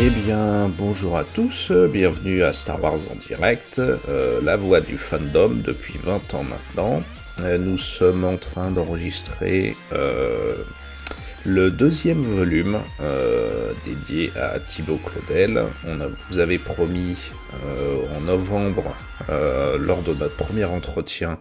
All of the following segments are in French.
Eh bien, bonjour à tous, bienvenue à Star Wars en direct, la voix du fandom depuis 20 ans maintenant. Nous sommes en train d'enregistrer le deuxième volume dédié à Thibaut Claudel. Vous avez promis en novembre, lors de notre premier entretien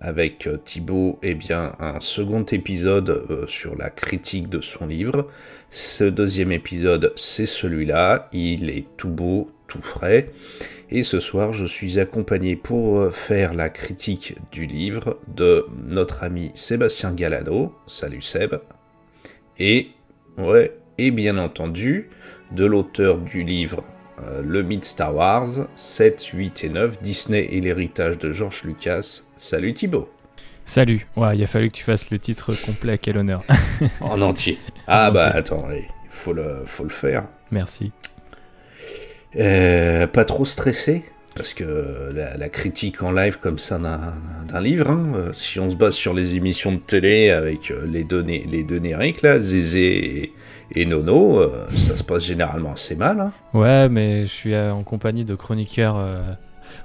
avec Thibaut, eh bien, un second épisode sur la critique de son livre. Ce deuxième épisode, c'est celui-là, il est tout beau, tout frais. Et ce soir, je suis accompagné pour faire la critique du livre de notre ami Sébastien Galano. Salut Seb. Et bien entendu, de l'auteur du livre Le mythe Star Wars, 7, 8 et 9, Disney et l'héritage de George Lucas. Salut Thibaut. Salut. Ouais, il a fallu que tu fasses le titre complet, à quel honneur. En entier. Ah bah attends, il faut le faire. Merci. Pas trop stressé, parce que la critique en live comme ça d'un livre, hein, si on se base sur les émissions de télé avec les deux génériques là, Zézé et Nono, ça se passe généralement assez mal. Hein. Ouais, mais je suis en compagnie de chroniqueurs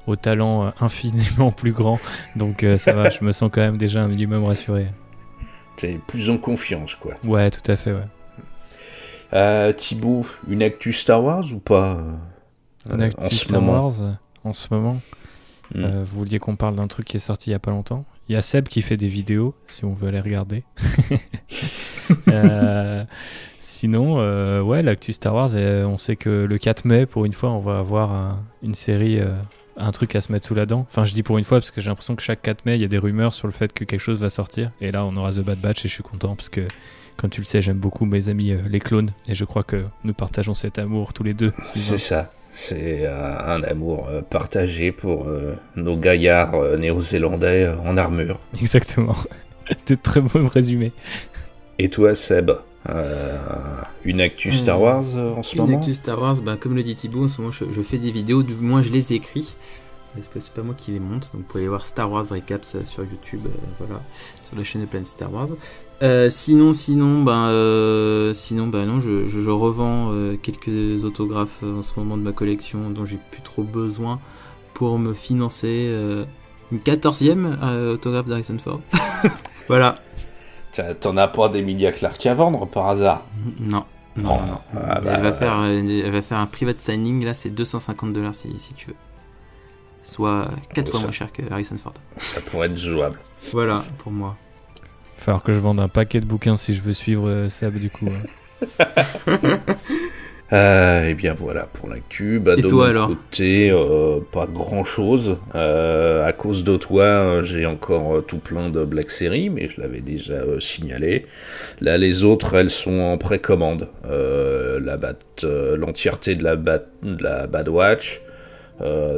au talent infiniment plus grand, donc ça va, je me sens quand même déjà un minimum rassuré. T'es plus en confiance, quoi. Ouais, tout à fait, ouais. Thibaut, une actu Star Wars ou pas une actu Star Wars en ce moment Vous vouliez qu'on parle d'un truc qui est sorti il y a pas longtemps. Il y a Seb qui fait des vidéos, si on veut aller regarder. Sinon, ouais, l'actu Star Wars, on sait que le 4 mai, pour une fois, on va avoir une série, un truc à se mettre sous la dent. Enfin, je dis pour une fois, parce que j'ai l'impression que chaque 4 mai, il y a des rumeurs sur le fait que quelque chose va sortir. Et là, on aura The Bad Batch et je suis content, parce que, comme tu le sais, j'aime beaucoup mes amis les clones. Et je crois que nous partageons cet amour tous les deux. C'est ça. C'est un amour partagé pour nos gaillards néo-zélandais en armure. Exactement. C'était très bon résumé. Et toi, Seb, une actu Star Wars en ce moment ? Une actu Star Wars, comme le dit Thibaut, en ce moment je fais des vidéos, du moins je les écris. Parce que c'est pas moi qui les monte, donc vous pouvez aller voir Star Wars Recaps sur YouTube, voilà, sur la chaîne de Planet Star Wars. Sinon, non, je revends quelques autographes en ce moment de ma collection dont j'ai plus trop besoin pour me financer une 14e autographe d'Harrison Ford. Voilà. T'en as pas d'Emilia Clarke à vendre par hasard ? Non. Ah elle va faire un private signing, là c'est $250 si tu veux. Soit 4 fois moins cher que Harrison Ford. Ça pourrait être jouable. Voilà, pour moi. Il va falloir que je vende un paquet de bouquins si je veux suivre Seb du coup. Et bien voilà pour l'actu. Et de toi mon alors côté, pas grand chose. À cause de toi, j'ai encore tout plein de Black Series, mais je l'avais déjà signalé. Là, les autres, elles sont en précommande. L'entièreté de la Bad Watch.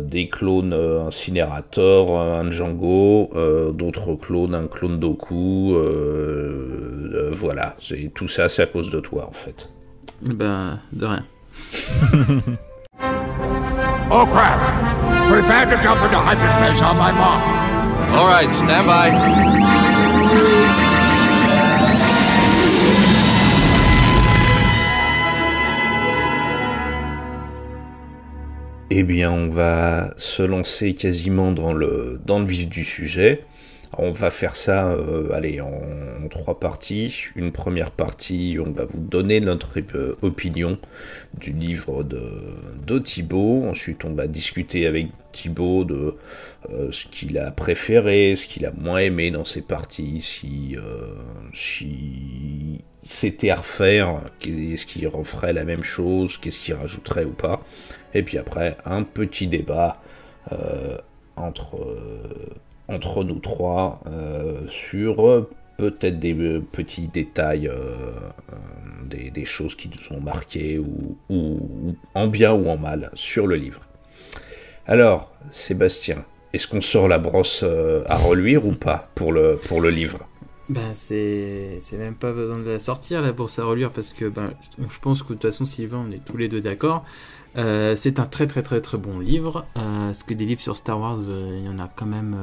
Des clones Incinérator, un Django, d'autres clones, un clone Dooku, voilà, tout ça c'est à cause de toi en fait. De rien. Oh crap! Prepare to jump into hyperspace on my mark. All right, stand by. Eh bien, on va se lancer quasiment dans le vif du sujet. On va faire ça en 3 parties. Une première partie, on va vous donner notre opinion du livre de Thibaut. Ensuite, on va discuter avec Thibaut de ce qu'il a préféré, ce qu'il a moins aimé dans ces parties, si c'était à refaire, est-ce qu'il referait la même chose, qu'est-ce qu'il rajouterait ou pas. Et puis après, un petit débat entre nous trois sur peut-être des petits détails, des choses qui nous ont marquées ou en bien ou en mal sur le livre. Alors, Sébastien, est-ce qu'on sort la brosse à reluire ou pas pour le livre ? C'est même pas besoin de la sortir la brosse à reluire parce que je pense que de toute façon Sylvain on est tous les deux d'accord. C'est un très très très très bon livre. Parce que des livres sur Star Wars, il y en a quand même.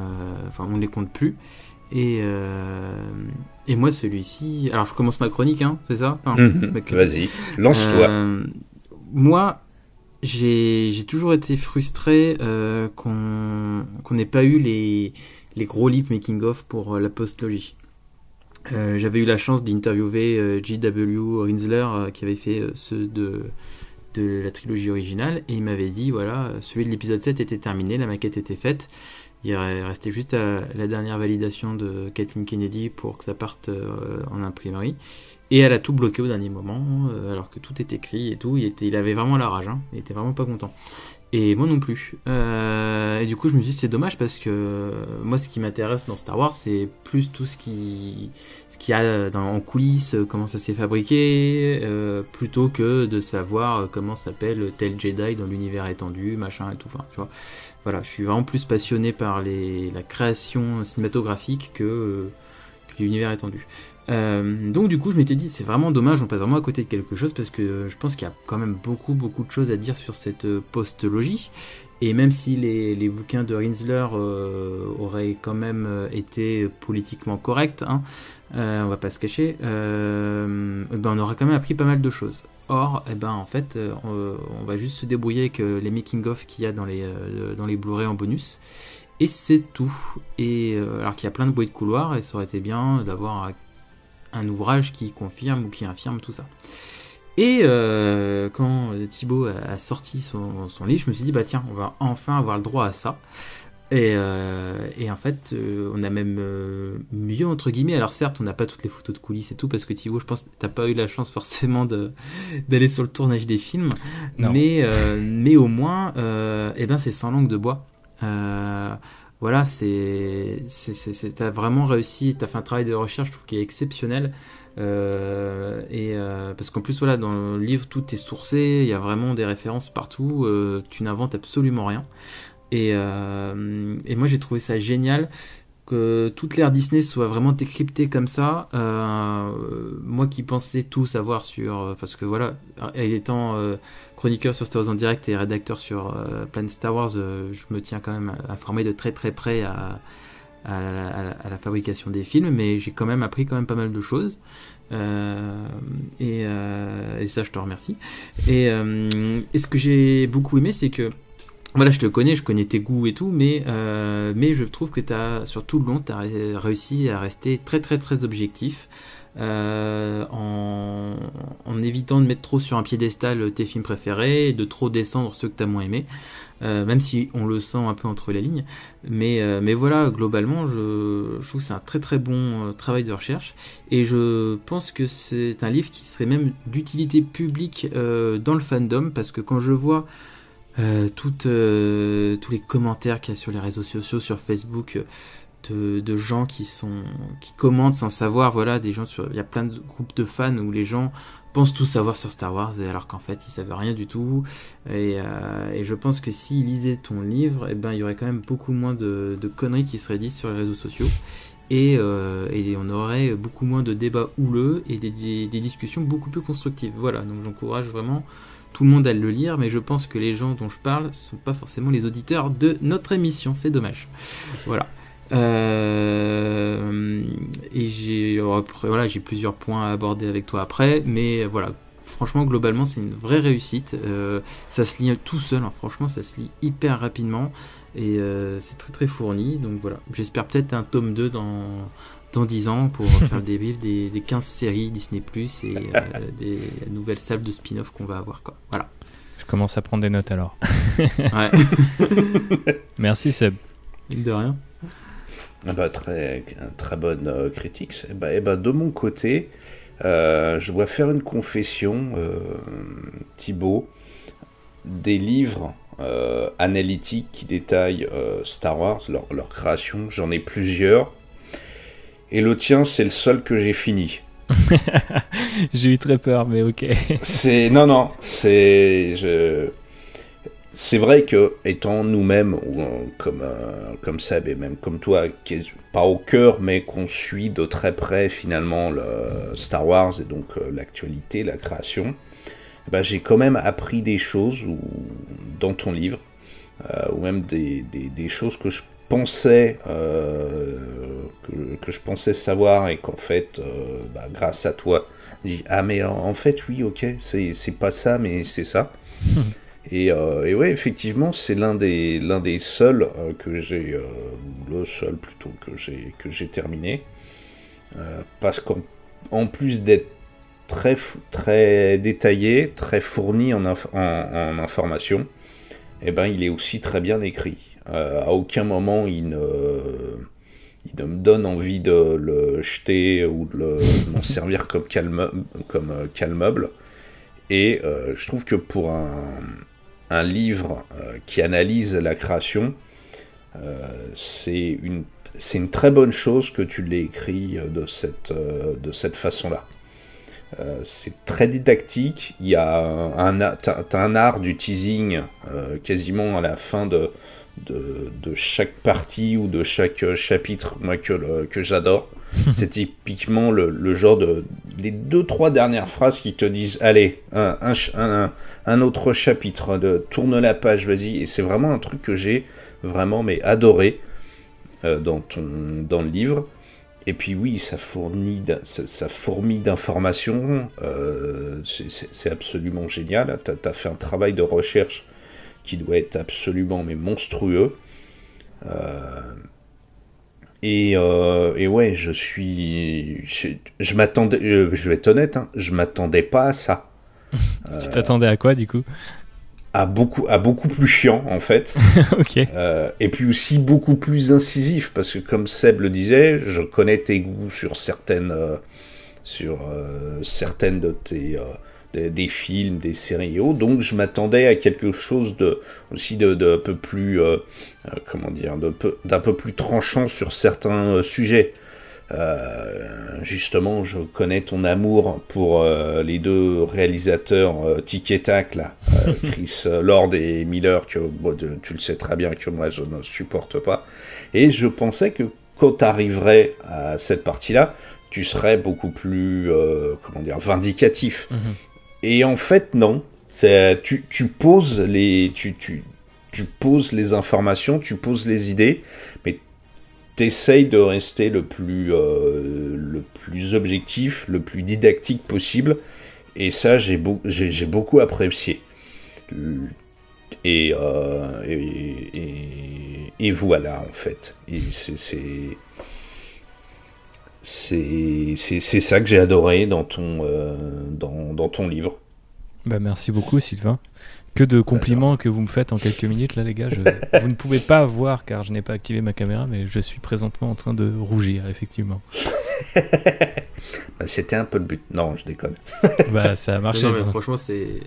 On les compte plus. Et moi celui-ci. Alors je commence ma chronique, hein, c'est ça ? Vas-y, lance-toi. moi, j'ai toujours été frustré qu'on n'ait pas eu les gros livres making-of pour la postlogie. J'avais eu la chance d'interviewer J.W. Rinsler qui avait fait ceux de la trilogie originale, et il m'avait dit, voilà, celui de l'épisode 7 était terminé, la maquette était faite, il restait juste la dernière validation de Kathleen Kennedy pour que ça parte en imprimerie, et elle a tout bloqué au dernier moment, alors que tout est écrit et tout, il avait vraiment la rage, hein, il était vraiment pas content. Et moi non plus. Et du coup, je me suis dit, c'est dommage parce que moi, ce qui m'intéresse dans Star Wars, c'est plus tout ce qu'il y a en coulisses, comment ça s'est fabriqué, plutôt que de savoir comment s'appelle tel Jedi dans l'univers étendu, machin et tout. Enfin, tu vois. Voilà, je suis vraiment plus passionné par la création cinématographique que l'univers étendu. Donc du coup je m'étais dit c'est vraiment dommage, on passe vraiment à côté de quelque chose parce que je pense qu'il y a quand même beaucoup de choses à dire sur cette postlogie, et même si les bouquins de Rinsler auraient quand même été politiquement corrects, hein, on va pas se cacher, on aurait quand même appris pas mal de choses. Or, en fait, on va juste se débrouiller avec les making-of qu'il y a dans les Blu-ray en bonus, et c'est tout. Et alors qu'il y a plein de bruits de couloir, et ça aurait été bien d'avoir un ouvrage qui confirme ou qui infirme tout ça. Et quand Thibaut a sorti son livre, je me suis dit, bah tiens, on va enfin avoir le droit à ça. Et en fait, on a même mieux, entre guillemets. Alors certes, on n'a pas toutes les photos de coulisses et tout, parce que Thibaut, je pense que t'as pas eu la chance forcément d'aller sur le tournage des films. Non. Mais au moins, c'est sans langue de bois. Voilà, t'as vraiment réussi, t'as fait un travail de recherche, je trouve, qui est exceptionnel. Parce qu'en plus, voilà, dans le livre, tout est sourcé, il y a vraiment des références partout, tu n'inventes absolument rien. Et moi, j'ai trouvé ça génial que toute l'ère Disney soit vraiment décryptée comme ça. Moi qui pensais tout savoir sur... parce que voilà, étant chroniqueur sur Star Wars en direct et rédacteur sur Planet Star Wars, je me tiens quand même informé de très très près à la fabrication des films, mais j'ai quand même appris pas mal de choses. Et ça, je te remercie. Et ce que j'ai beaucoup aimé, c'est que voilà, je connais tes goûts et tout, mais je trouve que sur tout le long, tu as réussi à rester très très très objectif, en évitant de mettre trop sur un piédestal tes films préférés et de trop descendre ceux que tu as moins aimés, même si on le sent un peu entre les lignes. Mais voilà, globalement, je trouve que c'est un très très bon travail de recherche, et je pense que c'est un livre qui serait même d'utilité publique dans le fandom, parce que quand je vois tous les commentaires qu'il y a sur les réseaux sociaux, sur Facebook, de gens qui commentent sans savoir, voilà, il y a plein de groupes de fans où les gens pensent tout savoir sur Star Wars, alors qu'en fait ils savent rien du tout, et je pense que s'ils lisaient ton livre, il y aurait quand même beaucoup moins de conneries qui seraient dites sur les réseaux sociaux, et on aurait beaucoup moins de débats houleux et des discussions beaucoup plus constructives. Voilà, donc j'encourage vraiment tout le monde à le lire, mais je pense que les gens dont je parle ne sont pas forcément les auditeurs de notre émission, c'est dommage. Voilà. Et j'ai plusieurs points à aborder avec toi après, mais voilà, franchement, globalement, c'est une vraie réussite. Ça se lit tout seul, hein. Franchement, ça se lit hyper rapidement, et c'est très très fourni. Donc voilà, j'espère peut-être un tome 2 dans 10 ans pour faire le débrief des 15 séries Disney+, et des nouvelles salves de spin-off qu'on va avoir, quoi. Voilà. Je commence à prendre des notes alors. Ouais. Merci Seb. De rien. Très bonne critique. De mon côté, je dois faire une confession, Thibaut. Des livres analytiques qui détaillent Star Wars, leur création, j'en ai plusieurs. Et le tien, c'est le seul que j'ai fini. J'ai eu très peur, mais ok. C'est vrai que, étant nous-mêmes, comme Seb et même comme toi, qui est pas au cœur, mais qu'on suit de très près finalement le Star Wars et donc l'actualité, la création, j'ai quand même appris des choses dans ton livre, ou même des choses que je pensais que je pensais savoir et qu'en fait, grâce à toi, je dis ah mais en fait oui ok c'est pas ça mais c'est ça. Et ouais effectivement c'est l'un des seuls que j'ai le seul plutôt que j'ai terminé parce qu'en plus d'être très détaillé, très fourni en informations, et ben il est aussi très bien écrit. À aucun moment il ne me donne envie de le jeter ou de m'en servir comme calmeuble. Et je trouve que pour un livre qui analyse la création, c'est une très bonne chose que tu l'aies écrit de cette façon-là. C'est très didactique, il y a t'as un art du teasing quasiment à la fin de chaque partie ou de chaque chapitre, moi que j'adore. C'est typiquement le genre les 2-3 dernières phrases qui te disent allez, un autre chapitre, tourne la page, vas-y. Et c'est vraiment un truc que j'ai vraiment adoré dans le livre. Et puis oui, ça fourmille d'informations, c'est absolument génial. T'as fait un travail de recherche qui doit être absolument monstrueux. Et ouais, je m'attendais, je vais être honnête, hein, je m'attendais pas à ça. Tu t'attendais à quoi du coup ? À beaucoup plus chiant en fait. Ok. Et puis aussi beaucoup plus incisif parce que comme Seb le disait, je connais tes goûts sur certaines de tes des films, des séries et autres, donc je m'attendais à quelque chose d'un peu plus d'un peu plus tranchant sur certains sujets. Justement, je connais ton amour pour les deux réalisateurs Tic et Tac, là, Chris Lord et Miller, que tu le sais très bien que moi je ne supporte pas. Et je pensais que quand tu arriverais à cette partie-là, tu serais beaucoup plus vindicatif. Mm-hmm. Et en fait, non. Tu poses les informations, tu poses les idées, mais t'essayes de rester le plus objectif, le plus didactique possible, et ça j'ai beaucoup apprécié. Et voilà en fait. Et c'est ça que j'ai adoré dans ton livre. Bah merci beaucoup Sylvain. Que de compliments que vous me faites en quelques minutes là les gars. Vous ne pouvez pas voir car je n'ai pas activé ma caméra, mais je suis présentement en train de rougir effectivement. C'était un peu le but. Non, je déconne. Bah ça a marché. Non, mais franchement c'est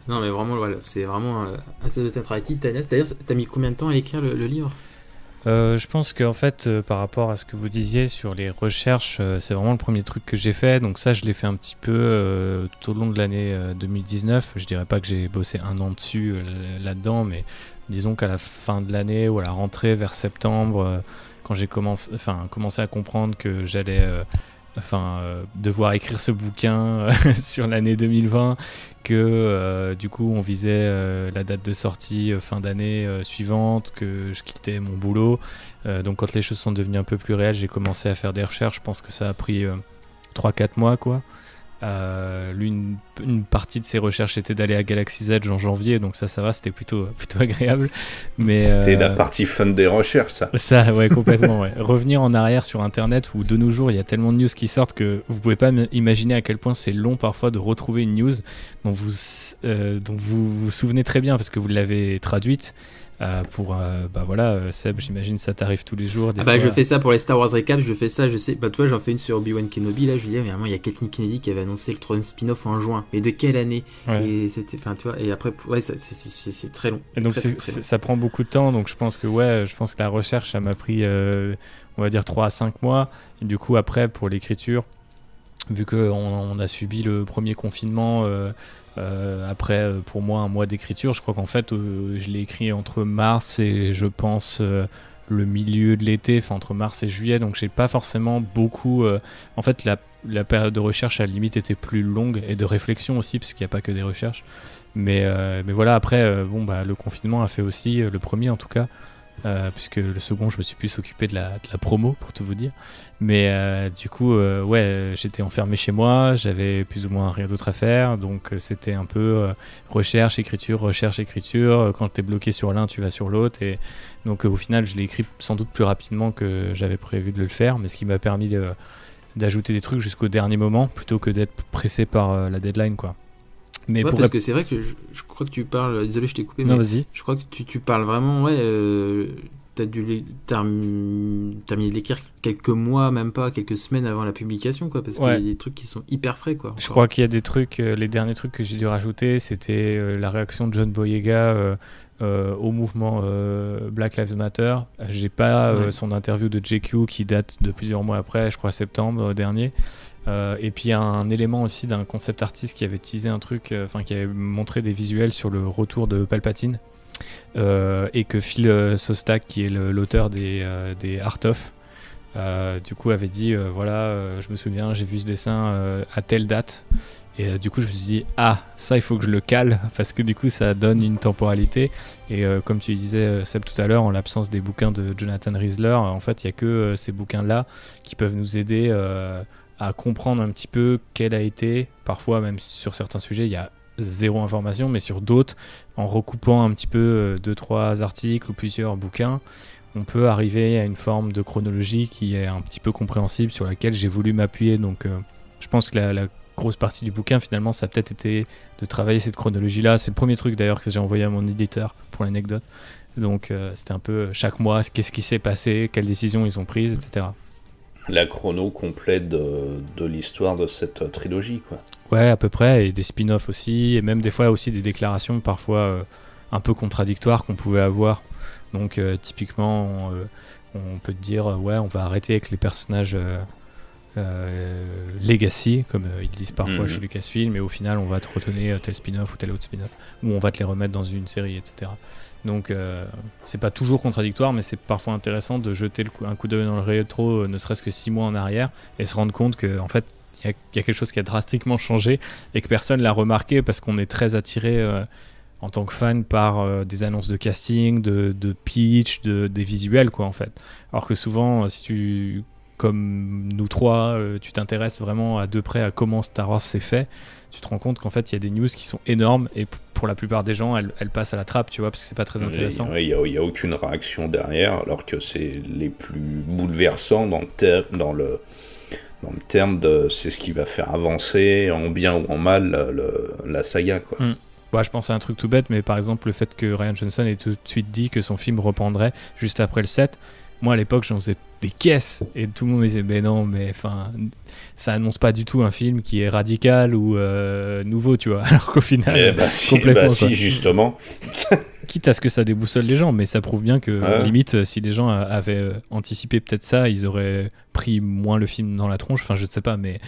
vraiment assez de t'interactif. D'ailleurs t'as mis combien de temps à écrire le livre? Je pense qu'en fait, par rapport à ce que vous disiez sur les recherches, c'est vraiment le premier truc que j'ai fait. Donc ça, je l'ai fait un petit peu tout au long de l'année 2019. Je dirais pas que j'ai bossé un an dessus là-dedans, mais disons qu'à la fin de l'année ou à la rentrée vers septembre, quand j'ai commencé à comprendre que j'allais devoir écrire ce bouquin sur l'année 2020, que du coup on visait la date de sortie fin d'année suivante, que je quittais mon boulot, donc quand les choses sont devenues un peu plus réelles, j'ai commencé à faire des recherches. Je pense que ça a pris 3-4 mois quoi. Une partie de ces recherches était d'aller à Galaxy's Edge en janvier, donc ça va, c'était plutôt agréable. Mais c'était la partie fun des recherches, ça. Ça, ouais, complètement. Ouais. Revenir en arrière sur Internet, où de nos jours il y a tellement de news qui sortent que vous pouvez pas imaginer à quel point c'est long parfois de retrouver une news dont vous vous souvenez très bien parce que vous l'avez traduite. Seb, j'imagine ça t'arrive tous les jours. Je fais ça pour les Star Wars Recap, je fais ça, je sais, toi j'en fais une sur Obi-Wan Kenobi, là je disais, mais vraiment il y a Kathleen Kennedy qui avait annoncé le troisième spin-off en juin, mais de quelle année? Ouais. Et c'était, et après, ouais, c'est très long. Et donc ça prend beaucoup de temps, donc je pense que la recherche, ça m'a pris, on va dire 3 à 5 mois, et du coup après, pour l'écriture, vu qu'on a subi le premier confinement, après pour moi un mois d'écriture, je crois qu'en fait je l'ai écrit entre mars et je pense le milieu de l'été, enfin entre mars et juillet, donc j'ai pas forcément beaucoup en fait la période de recherche à la limite était plus longue et de réflexion aussi parce qu'il n'y a pas que des recherches, mais voilà après le confinement a fait aussi, le premier en tout cas, puisque le second, je me suis plus occupé de la promo, pour tout vous dire. Mais du coup, j'étais enfermé chez moi, j'avais plus ou moins rien d'autre à faire, donc c'était un peu recherche, écriture. Quand t'es bloqué sur l'un, tu vas sur l'autre, et donc au final, je l'ai écrit sans doute plus rapidement que j'avais prévu de le faire, mais ce qui m'a permis d'ajouter des trucs jusqu'au dernier moment, plutôt que d'être pressé par la deadline, quoi. Mais parce que c'est vrai que je crois que tu parles. Désolé, je t'ai coupé. Non, mais vas-y. Je crois que tu parles vraiment. T'as dû terminer d'écrire quelques mois, même pas quelques semaines avant la publication, quoi. Parce qu'il y a des trucs qui sont hyper frais, quoi. Je crois qu'il y a des trucs. Les derniers trucs que j'ai dû rajouter, c'était la réaction de John Boyega au mouvement Black Lives Matter. J'ai pas son interview de JQ qui date de plusieurs mois après, je crois septembre dernier. Et puis il y a un élément aussi d'un concept artiste qui avait teasé un truc, qui avait montré des visuels sur le retour de Palpatine, et que Phil Szostak, qui est l'auteur des Art of, du coup avait dit je me souviens, j'ai vu ce dessin à telle date, et du coup je me suis dit ça il faut que je le cale, parce que du coup ça donne une temporalité, et comme tu disais Seb tout à l'heure, en l'absence des bouquins de Jonathan Riesler, en fait il n'y a que ces bouquins là qui peuvent nous aider à comprendre un petit peu quel a été, parfois même sur certains sujets il y a zéro information, mais sur d'autres, en recoupant un petit peu 2-3 articles ou plusieurs bouquins, on peut arriver à une forme de chronologie qui est un petit peu compréhensible, sur laquelle j'ai voulu m'appuyer. Donc je pense que la grosse partie du bouquin, finalement, ça a peut-être été de travailler cette chronologie-là. C'est le premier truc d'ailleurs que j'ai envoyé à mon éditeur pour l'anecdote. Donc c'était un peu chaque mois, qu'est-ce qui s'est passé, quelles décisions ils ont prises, etc. La chrono complète de l'histoire de cette trilogie, quoi. Ouais, à peu près, et des spin-offs aussi, et même des fois aussi des déclarations parfois un peu contradictoires qu'on pouvait avoir. Donc typiquement, on peut te dire, on va arrêter avec les personnages legacy, comme ils disent parfois chez Lucasfilm, mais au final on va te retenir tel spin-off ou tel autre spin-off, ou on va te les remettre dans une série, etc. Donc c'est pas toujours contradictoire, mais c'est parfois intéressant de jeter un coup d'œil dans le rétro, ne serait-ce que 6 mois en arrière, et se rendre compte qu'en fait il y a quelque chose qui a drastiquement changé et que personne l'a remarqué, parce qu'on est très attiré en tant que fan par des annonces de casting, de pitch, des visuels, quoi, en fait. Alors que souvent, si tu, comme nous trois, tu t'intéresses vraiment à de près à comment Star Wars s'est fait, tu te rends compte qu'en fait il y a des news qui sont énormes, et pour la plupart des gens elles passent à la trappe, tu vois, parce que c'est pas très intéressant. Il y a aucune réaction derrière, alors que c'est les plus bouleversants dans le terme de c'est ce qui va faire avancer en bien ou en mal la saga, quoi. Je pense à un truc tout bête, mais par exemple le fait que Rian Johnson ait tout de suite dit que son film reprendrait juste après le 7, moi à l'époque j'en faisais des caisses, et tout le monde me disait mais non, mais enfin ça annonce pas du tout un film qui est radical ou nouveau, tu vois, alors qu'au final complètement, si justement quitte à ce que ça déboussole les gens, mais ça prouve bien que limite si les gens avaient anticipé peut-être ça, ils auraient pris moins le film dans la tronche, enfin je sais pas, mais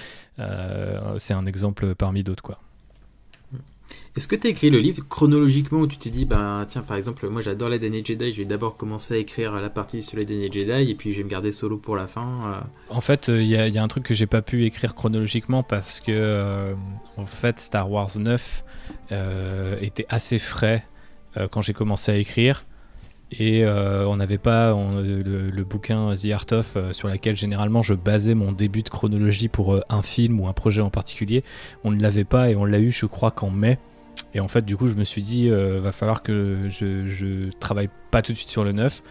c'est un exemple parmi d'autres, quoi. Est-ce que tu as écrit le livre chronologiquement, où tu t'es dit, tiens, par exemple, moi j'adore les derniers Jedi, je vais d'abord commencer à écrire la partie sur les derniers Jedi, et puis je vais me garder Solo pour la fin En fait, il y a un truc que j'ai pas pu écrire chronologiquement, parce que en fait, Star Wars 9 était assez frais quand j'ai commencé à écrire, et on n'avait pas le bouquin The Art of, sur laquelle généralement je basais mon début de chronologie pour un film ou un projet en particulier. On ne l'avait pas, et on l'a eu je crois qu'en mai. Et en fait du coup je me suis dit va falloir que je travaille pas tout de suite sur le 9.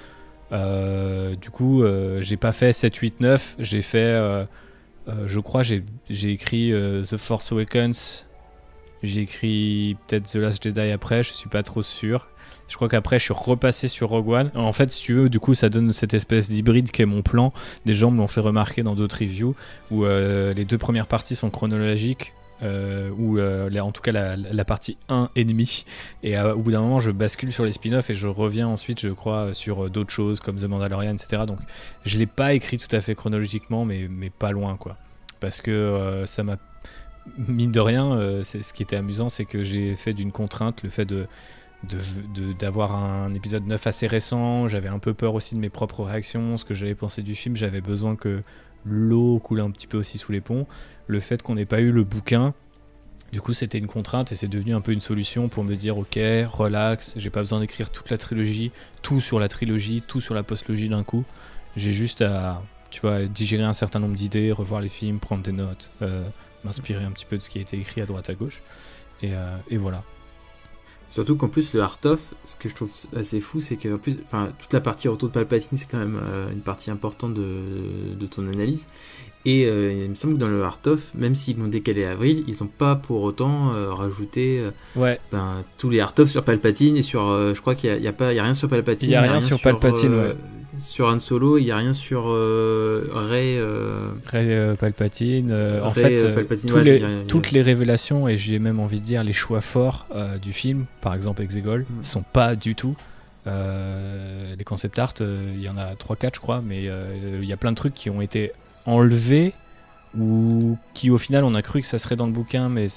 Du coup j'ai pas fait 7, 8, 9, j'ai fait je crois j'ai écrit The Force Awakens, j'ai écrit peut-être The Last Jedi après, je suis pas trop sûr. Je crois qu'après je suis repassé sur Rogue One. En fait, si tu veux, du coup ça donne cette espèce d'hybride qui est mon plan. Des gens me l'ont fait remarquer dans d'autres reviews, où les 2 premières parties sont chronologiques, ou en tout cas la partie 1 et demi, et au bout d'un moment je bascule sur les spin-offs, et je reviens ensuite je crois sur d'autres choses comme The Mandalorian, etc. Donc je l'ai pas écrit tout à fait chronologiquement, mais pas loin, quoi, parce que ça m'a, mine de rien, c'est ce qui était amusant, c'est que j'ai fait d'une contrainte le fait d'avoir un épisode 9 assez récent. J'avais un peu peur aussi de mes propres réactions, ce que j'avais pensé du film, j'avais besoin que l'eau coule un petit peu aussi sous les ponts. Le fait qu'on n'ait pas eu le bouquin, Du coup, c'était une contrainte et c'est devenu un peu une solution pour me dire ok, relax, j'ai pas besoin d'écrire toute la trilogie, tout sur la trilogie, tout sur la postlogie d'un coup. J'ai juste à, tu vois, digérer un certain nombre d'idées, revoir les films, prendre des notes, m'inspirer un petit peu de ce qui a été écrit à droite à gauche. Et voilà. Surtout qu'en plus, le art-of, ce que je trouve assez fou, c'est que en plus, toute la partie retour de Palpatine, c'est quand même une partie importante de ton analyse. Et il me semble que dans le art-of, même s'ils l'ont décalé à avril, ils n'ont pas pour autant rajouté tous les art-of sur Palpatine et sur. Je crois qu'il n'y a rien sur Palpatine. Il n'y a rien sur Palpatine, ouais. Sur Han Solo, il n'y a rien sur Rey. Palpatine. En Rey, fait, Palpatine, toutes les révélations, et j'ai même envie de dire les choix forts du film, par exemple Exegol, sont pas du tout. Les concept art, il y en a 3-4 je crois, mais il y a plein de trucs qui ont été enlevés ou qui au final on a cru que ça serait dans le bouquin, mais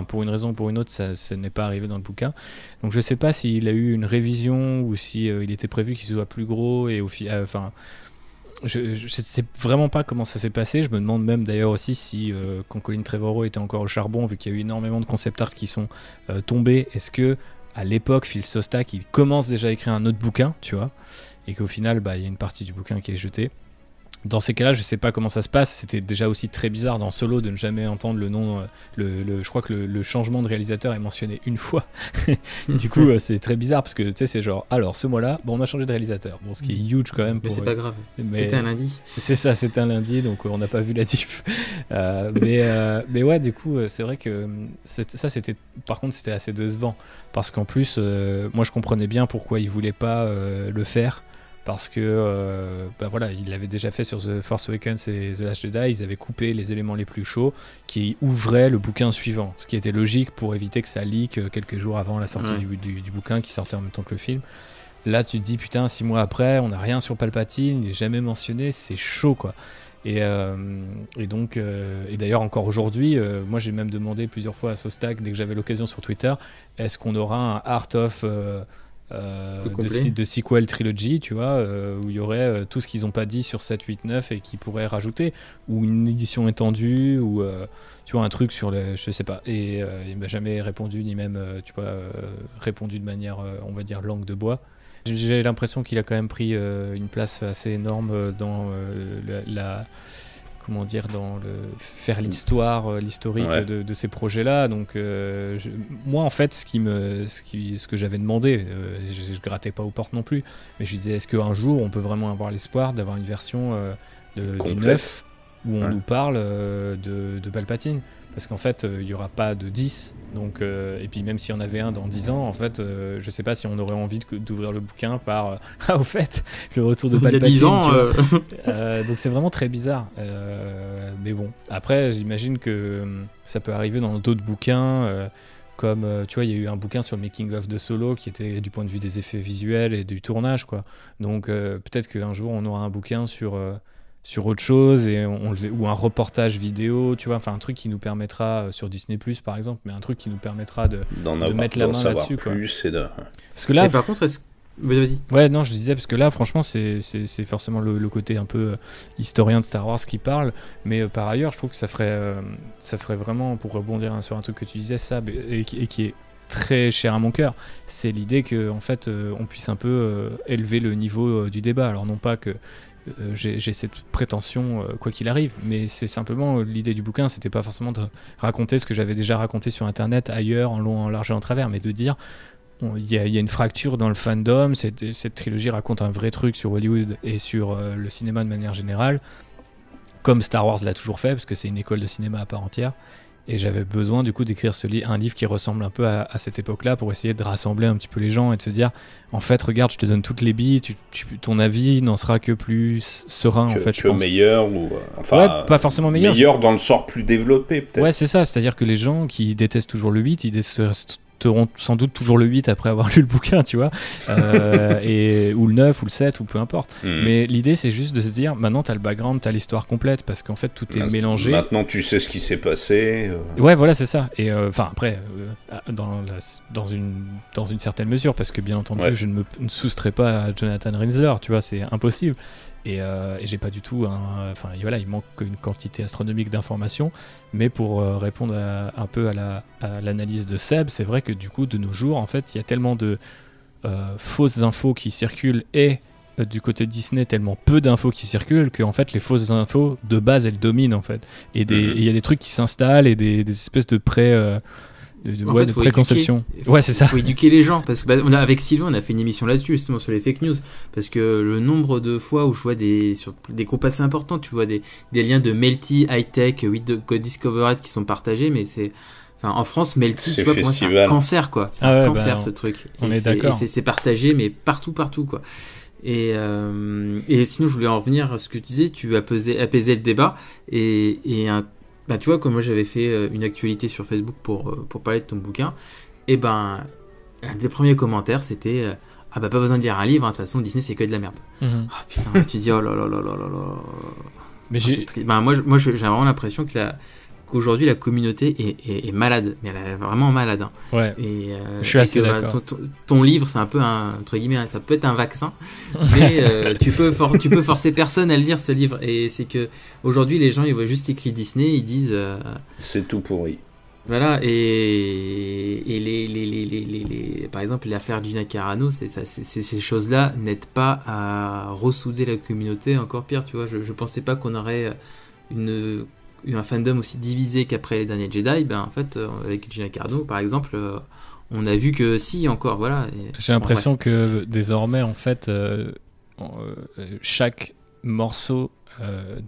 pour une raison ou pour une autre ça n'est pas arrivé dans le bouquin. Donc je sais pas s'il a eu une révision ou si il était prévu qu'il soit plus gros et je sais vraiment pas comment ça s'est passé. Je me demande même d'ailleurs aussi si quand Colin Trevorrow était encore au charbon, vu qu'il y a eu énormément de concept art qui sont tombés, est-ce que à l'époque Phil Szostak il commence déjà à écrire un autre bouquin, tu vois, et qu'au final il y a une partie du bouquin qui est jetée. Dans ces cas-là, je sais pas comment ça se passe. C'était déjà aussi très bizarre dans Solo de ne jamais entendre le nom. Je crois que le changement de réalisateur est mentionné une fois. Du coup, c'est très bizarre parce que tu sais, c'est genre, alors ce mois-là, on a changé de réalisateur. Bon, ce qui est huge quand même. Mais c'est pas grave. C'était un lundi. C'est ça, c'était un lundi, donc on n'a pas vu la diff. Mais ouais, du coup, c'est vrai que par contre, c'était assez décevant parce qu'en plus, moi, je comprenais bien pourquoi ils voulaient pas le faire. Parce que il l'avait déjà fait sur The Force Awakens et The Last Jedi, ils avaient coupé les éléments les plus chauds qui ouvraient le bouquin suivant, ce qui était logique pour éviter que ça leak quelques jours avant la sortie du bouquin qui sortait en même temps que le film. Là tu te dis putain, 6 mois après on n'a rien sur Palpatine, il n'est jamais mentionné, c'est chaud quoi. Et d'ailleurs encore aujourd'hui, moi j'ai même demandé plusieurs fois à Szostak dès que j'avais l'occasion sur Twitter, est-ce qu'on aura un art of de sequel trilogy, tu vois, où il y aurait tout ce qu'ils n'ont pas dit sur 7, 8, 9 et qu'ils pourraient rajouter, ou une édition étendue, ou tu vois, un truc sur les. Je sais pas. Et il m'a jamais répondu, ni même, répondu de manière, on va dire, langue de bois. J'ai l'impression qu'il a quand même pris une place assez énorme dans faire l'histoire, l'historique de ces projets-là. Donc moi en fait ce que j'avais demandé, je grattais pas aux portes non plus, mais je disais est-ce qu'un jour on peut vraiment avoir l'espoir d'avoir une version du 9 où on nous parle de Palpatine, parce qu'en fait il y aura pas de 10, donc et puis même s'il y en avait un dans 10 ans en fait, je sais pas si on aurait envie d'ouvrir le bouquin par au fait le retour de Palpatine. Il y a 10 ans donc c'est vraiment très bizarre, mais bon, après j'imagine que ça peut arriver dans d'autres bouquins, comme tu vois, il y a eu un bouquin sur le making of de Solo qui était du point de vue des effets visuels et du tournage quoi, donc peut-être qu'un jour on aura un bouquin sur autre chose et ou un reportage vidéo, tu vois, enfin un truc qui nous permettra sur Disney+ par exemple, mais un truc qui nous permettra de mettre la main là-dessus quoi. Parce que là, et par contre, vas-y. Ouais, non, je disais parce que là, franchement, c'est forcément le côté un peu historien de Star Wars qui parle, mais par ailleurs, je trouve que ça ferait vraiment, pour rebondir sur un truc que tu disais, ça et qui est très cher à mon cœur, c'est l'idée que en fait, on puisse un peu élever le niveau du débat. Alors non pas que j'ai cette prétention quoi qu'il arrive, mais c'est simplement l'idée du bouquin, c'était pas forcément de raconter ce que j'avais déjà raconté sur internet ailleurs en long, en large et en travers, mais de dire il y a une fracture dans le fandom, cette trilogie raconte un vrai truc sur Hollywood et sur le cinéma de manière générale, comme Star Wars l'a toujours fait, parce que c'est une école de cinéma à part entière. Et j'avais besoin du coup d'écrire un livre qui ressemble un peu à cette époque-là, pour essayer de rassembler un petit peu les gens et de se dire, en fait, regarde, je te donne toutes les billes, ton avis n'en sera que plus serein, en fait, je pense. Meilleur, ou pas forcément meilleur. Meilleur dans le sort plus développé, peut-être. Ouais, c'est ça, c'est-à-dire que les gens qui détestent toujours le 8, ils détesteront sans doute toujours le 8 après avoir lu le bouquin, tu vois, ou le 9 ou le 7 ou peu importe. Mais l'idée c'est juste de se dire, maintenant t'as le background, t'as l'histoire complète, parce qu'en fait tout est mélangé. Maintenant tu sais ce qui s'est passé. Ouais, voilà, c'est ça. Et enfin après, dans une certaine mesure, parce que bien entendu je ne me soustrais pas à Jonathan Rinzler, tu vois, c'est impossible. Et j'ai pas du tout enfin voilà, il manque une quantité astronomique d'informations, mais pour répondre un peu à l'analyse de Seb, c'est vrai que du coup de nos jours en fait il y a tellement de fausses infos qui circulent et du côté de Disney tellement peu d'infos qui circulent que en fait les fausses infos de base elles dominent en fait, et il y a des trucs qui s'installent et des espèces de de préconception. Ouais, c'est ça. Faut éduquer les gens parce que avec Sylvain, on a fait une émission là-dessus justement sur les fake news, parce que le nombre de fois où je vois sur des groupes assez importants, tu vois des liens de Melty, High-Tech, Code Discovered qui sont partagés, mais c'est en France, Melty, tu vois, pour moi, c'est un cancer, quoi. C'est un cancer, ce truc. On est d'accord. Et c'est partagé, mais partout, quoi. Et sinon, je voulais en revenir à ce que tu disais, tu veux apaiser le débat, tu vois, comme moi j'avais fait une actualité sur Facebook pour parler de ton bouquin, et un des premiers commentaires c'était pas besoin de lire un livre, de toute façon Disney c'est que de la merde. Putain, tu dis oh là là là là là là. Mais moi j'ai vraiment l'impression qu'aujourd'hui la communauté est malade, mais elle est vraiment malade. Ouais. Et je suis assez d'accord. Ton livre, c'est un peu entre guillemets, ça peut être un vaccin, mais tu peux forcer personne à le lire ce livre. Et c'est que aujourd'hui les gens ils voient juste écrit Disney, ils disent c'est tout pourri. Voilà, et les par exemple l'affaire Gina Carano, ces choses-là n'aident pas à ressouder la communauté, encore pire, tu vois. Je pensais pas qu'on aurait un fandom aussi divisé qu'après les derniers Jedi. En fait avec Gina Carano par exemple, on a vu que si encore, voilà. J'ai l'impression que désormais en fait chaque morceau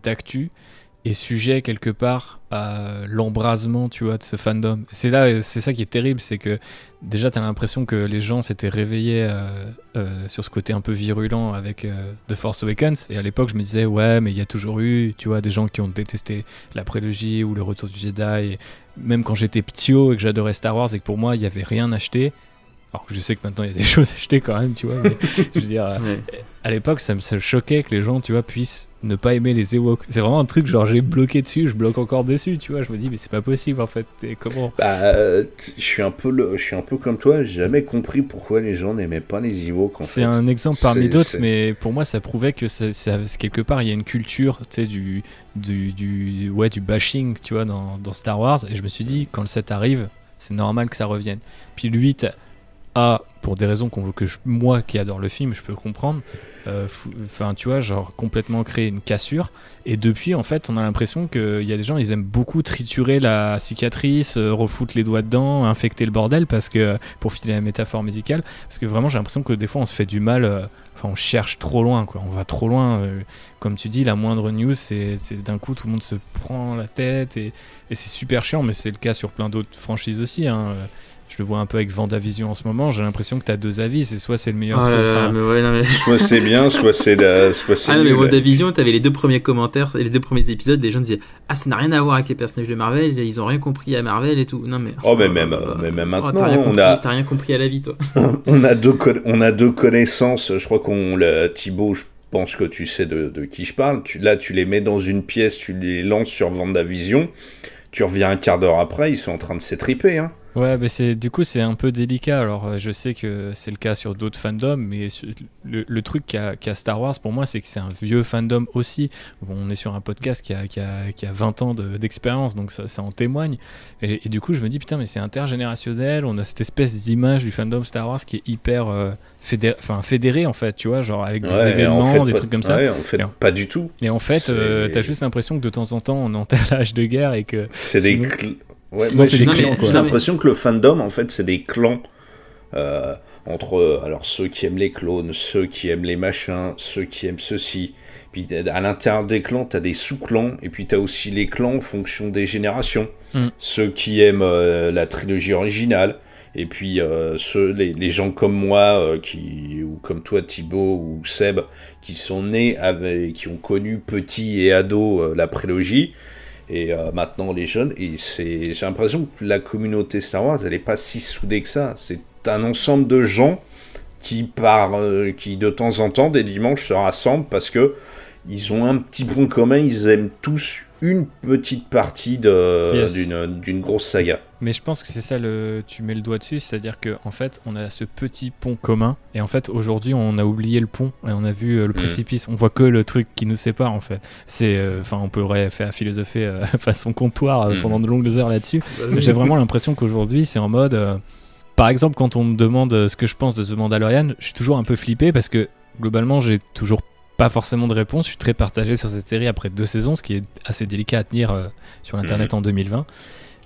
d'actu est sujet quelque part à l'embrasement, tu vois, de ce fandom. C'est ça qui est terrible, c'est que déjà t'as l'impression que les gens s'étaient réveillés sur ce côté un peu virulent avec The Force Awakens, et à l'époque je me disais ouais mais il y a toujours eu, tu vois, des gens qui ont détesté la prélogie ou le Retour du Jedi, et même quand j'étais ptio et que j'adorais Star Wars et que pour moi il y avait rien acheté, alors que je sais que maintenant il y a des choses achetées quand même, tu vois, mais je veux dire, à l'époque ça me choquait que les gens, tu vois, puissent ne pas aimer les Ewoks. C'est vraiment un truc genre j'ai bloqué dessus, je bloque encore dessus, tu vois, je me dis mais c'est pas possible en fait. Et comment je suis un peu comme toi, j'ai jamais compris pourquoi les gens n'aimaient pas les Ewoks. C'est un exemple parmi d'autres, mais pour moi ça prouvait que quelque part il y a une culture, tu sais, du bashing, tu vois, dans Star Wars, et je me suis dit quand le 7 arrive, c'est normal que ça revienne. Puis le 8 pour des raisons moi qui adore le film, je peux comprendre, tu vois, genre complètement créer une cassure, et depuis en fait on a l'impression qu'il y a des gens, ils aiment beaucoup triturer la cicatrice, refoutre les doigts dedans, infecter le bordel, parce que pour filer la métaphore médicale, parce que vraiment j'ai l'impression que des fois on se fait du mal, on cherche trop loin, quoi, on va trop loin, comme tu dis, la moindre news c'est d'un coup tout le monde se prend la tête, et c'est super chiant, mais c'est le cas sur plein d'autres franchises aussi, hein. Je le vois un peu avec Vendavision en ce moment, j'ai l'impression que t'as deux avis, soit c'est le meilleur truc, soit c'est bien, soit c'est non, mais Vendavision, t'avais les deux premiers commentaires, les deux premiers épisodes, les gens disaient ça n'a rien à voir avec les personnages de Marvel, ils ont rien compris à Marvel et tout. Non mais même maintenant t'as rien compris à la vie, toi. on a deux connaissances, je crois Thibaut, je pense que tu sais de qui je parle. Tu les mets dans une pièce, tu les lances sur Vendavision, tu reviens un quart d'heure après, ils sont en train de s'étriper, hein. Ouais, mais c'est un peu délicat. Alors, je sais que c'est le cas sur d'autres fandoms, mais le truc qu'a Star Wars, pour moi, c'est que c'est un vieux fandom aussi. Bon, on est sur un podcast qui a 20 ans d'expérience, donc ça en témoigne. Et du coup, je me dis, putain, mais c'est intergénérationnel. On a cette espèce d'image du fandom Star Wars qui est hyper fédéré, en fait, tu vois, genre avec des événements, des trucs comme ça. Ouais, en fait, pas du tout. Et en fait, t'as juste l'impression que de temps en temps, on enterre l'âge de guerre et que... C'est j'ai l'impression que le fandom, en fait, c'est des clans entre alors ceux qui aiment les clones, ceux qui aiment les machins, ceux qui aiment ceci. Puis à l'intérieur des clans, t'as des sous-clans, et puis t'as aussi les clans en fonction des générations. Ceux qui aiment la trilogie originale, et puis les gens comme moi, ou comme toi Thibaut ou Seb, qui sont nés qui ont connu petit et ado la prélogie. Et maintenant les jeunes, et j'ai l'impression que la communauté Star Wars, elle est pas si soudée que ça. C'est un ensemble de gens qui de temps en temps, des dimanches, se rassemblent parce que ils ont un petit point commun, ils aiment tous une petite partie d'une grosse saga. Mais je pense que c'est ça, tu mets le doigt dessus, c'est-à-dire qu'en fait, on a ce petit pont commun, et en fait, aujourd'hui, on a oublié le pont, et on a vu le précipice, on voit que le truc qui nous sépare, en fait. On pourrait faire philosopher façon comptoir pendant de longues heures là-dessus, mais j'ai vraiment l'impression qu'aujourd'hui, c'est en mode... par exemple, quand on me demande ce que je pense de The Mandalorian, je suis toujours un peu flippé, parce que, globalement, j'ai toujours pas forcément de réponse, je suis très partagé sur cette série après 2 saisons, ce qui est assez délicat à tenir sur l'internet en 2020.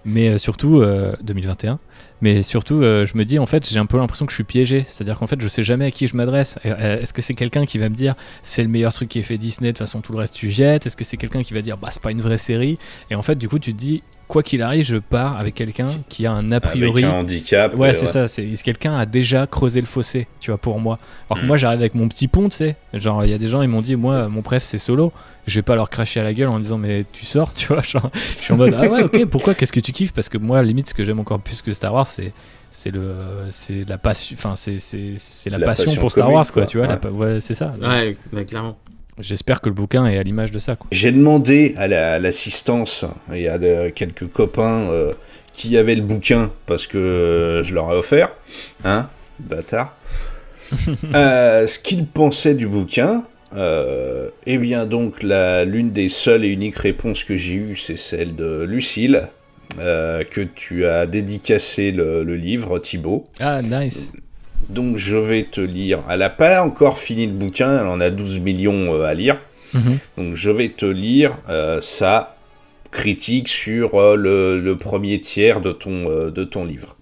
Mais surtout 2021, mais surtout je me dis en fait j'ai un peu l'impression que je suis piégé, c'est-à-dire qu'en fait je sais jamais à qui je m'adresse. Est-ce que c'est quelqu'un qui va me dire c'est le meilleur truc qui est fait Disney, de toute façon tout le reste tu jettes? Est-ce que c'est quelqu'un qui va dire bah c'est pas une vraie série? Et en fait du coup tu te dis quoi qu'il arrive je pars avec quelqu'un qui a un a priori avec un handicap. Ouais c'est ça, c'est quelqu'un a déjà creusé le fossé, tu vois, pour moi. Alors que moi j'arrive avec mon petit pont, tu sais, genre il y a des gens ils m'ont dit moi mon préf c'est Solo. Je vais pas leur cracher à la gueule en disant mais tu sors, tu vois, genre, je suis en mode ah ouais ok, pourquoi, qu'est-ce que tu kiffes? Parce que moi limite ce que j'aime encore plus que Star Wars c'est la passion, enfin c'est la passion pour Star Wars quoi, tu vois, ouais, c'est ça. Ouais, clairement. J'espère que le bouquin est à l'image de ça quoi. J'ai demandé à l'assistance et à quelques copains qui avaient le bouquin parce que je leur ai offert, hein, bâtard, ce qu'ils pensaient du bouquin. Eh bien donc l'une des seules et uniques réponses que j'ai eues, c'est celle de Lucille, que tu as dédicacé le livre, Thibaut. Ah nice. Donc je vais te lire, elle n'a pas encore fini le bouquin, elle en a 12 millions à lire, donc je vais te lire sa critique sur le premier tiers de ton livre.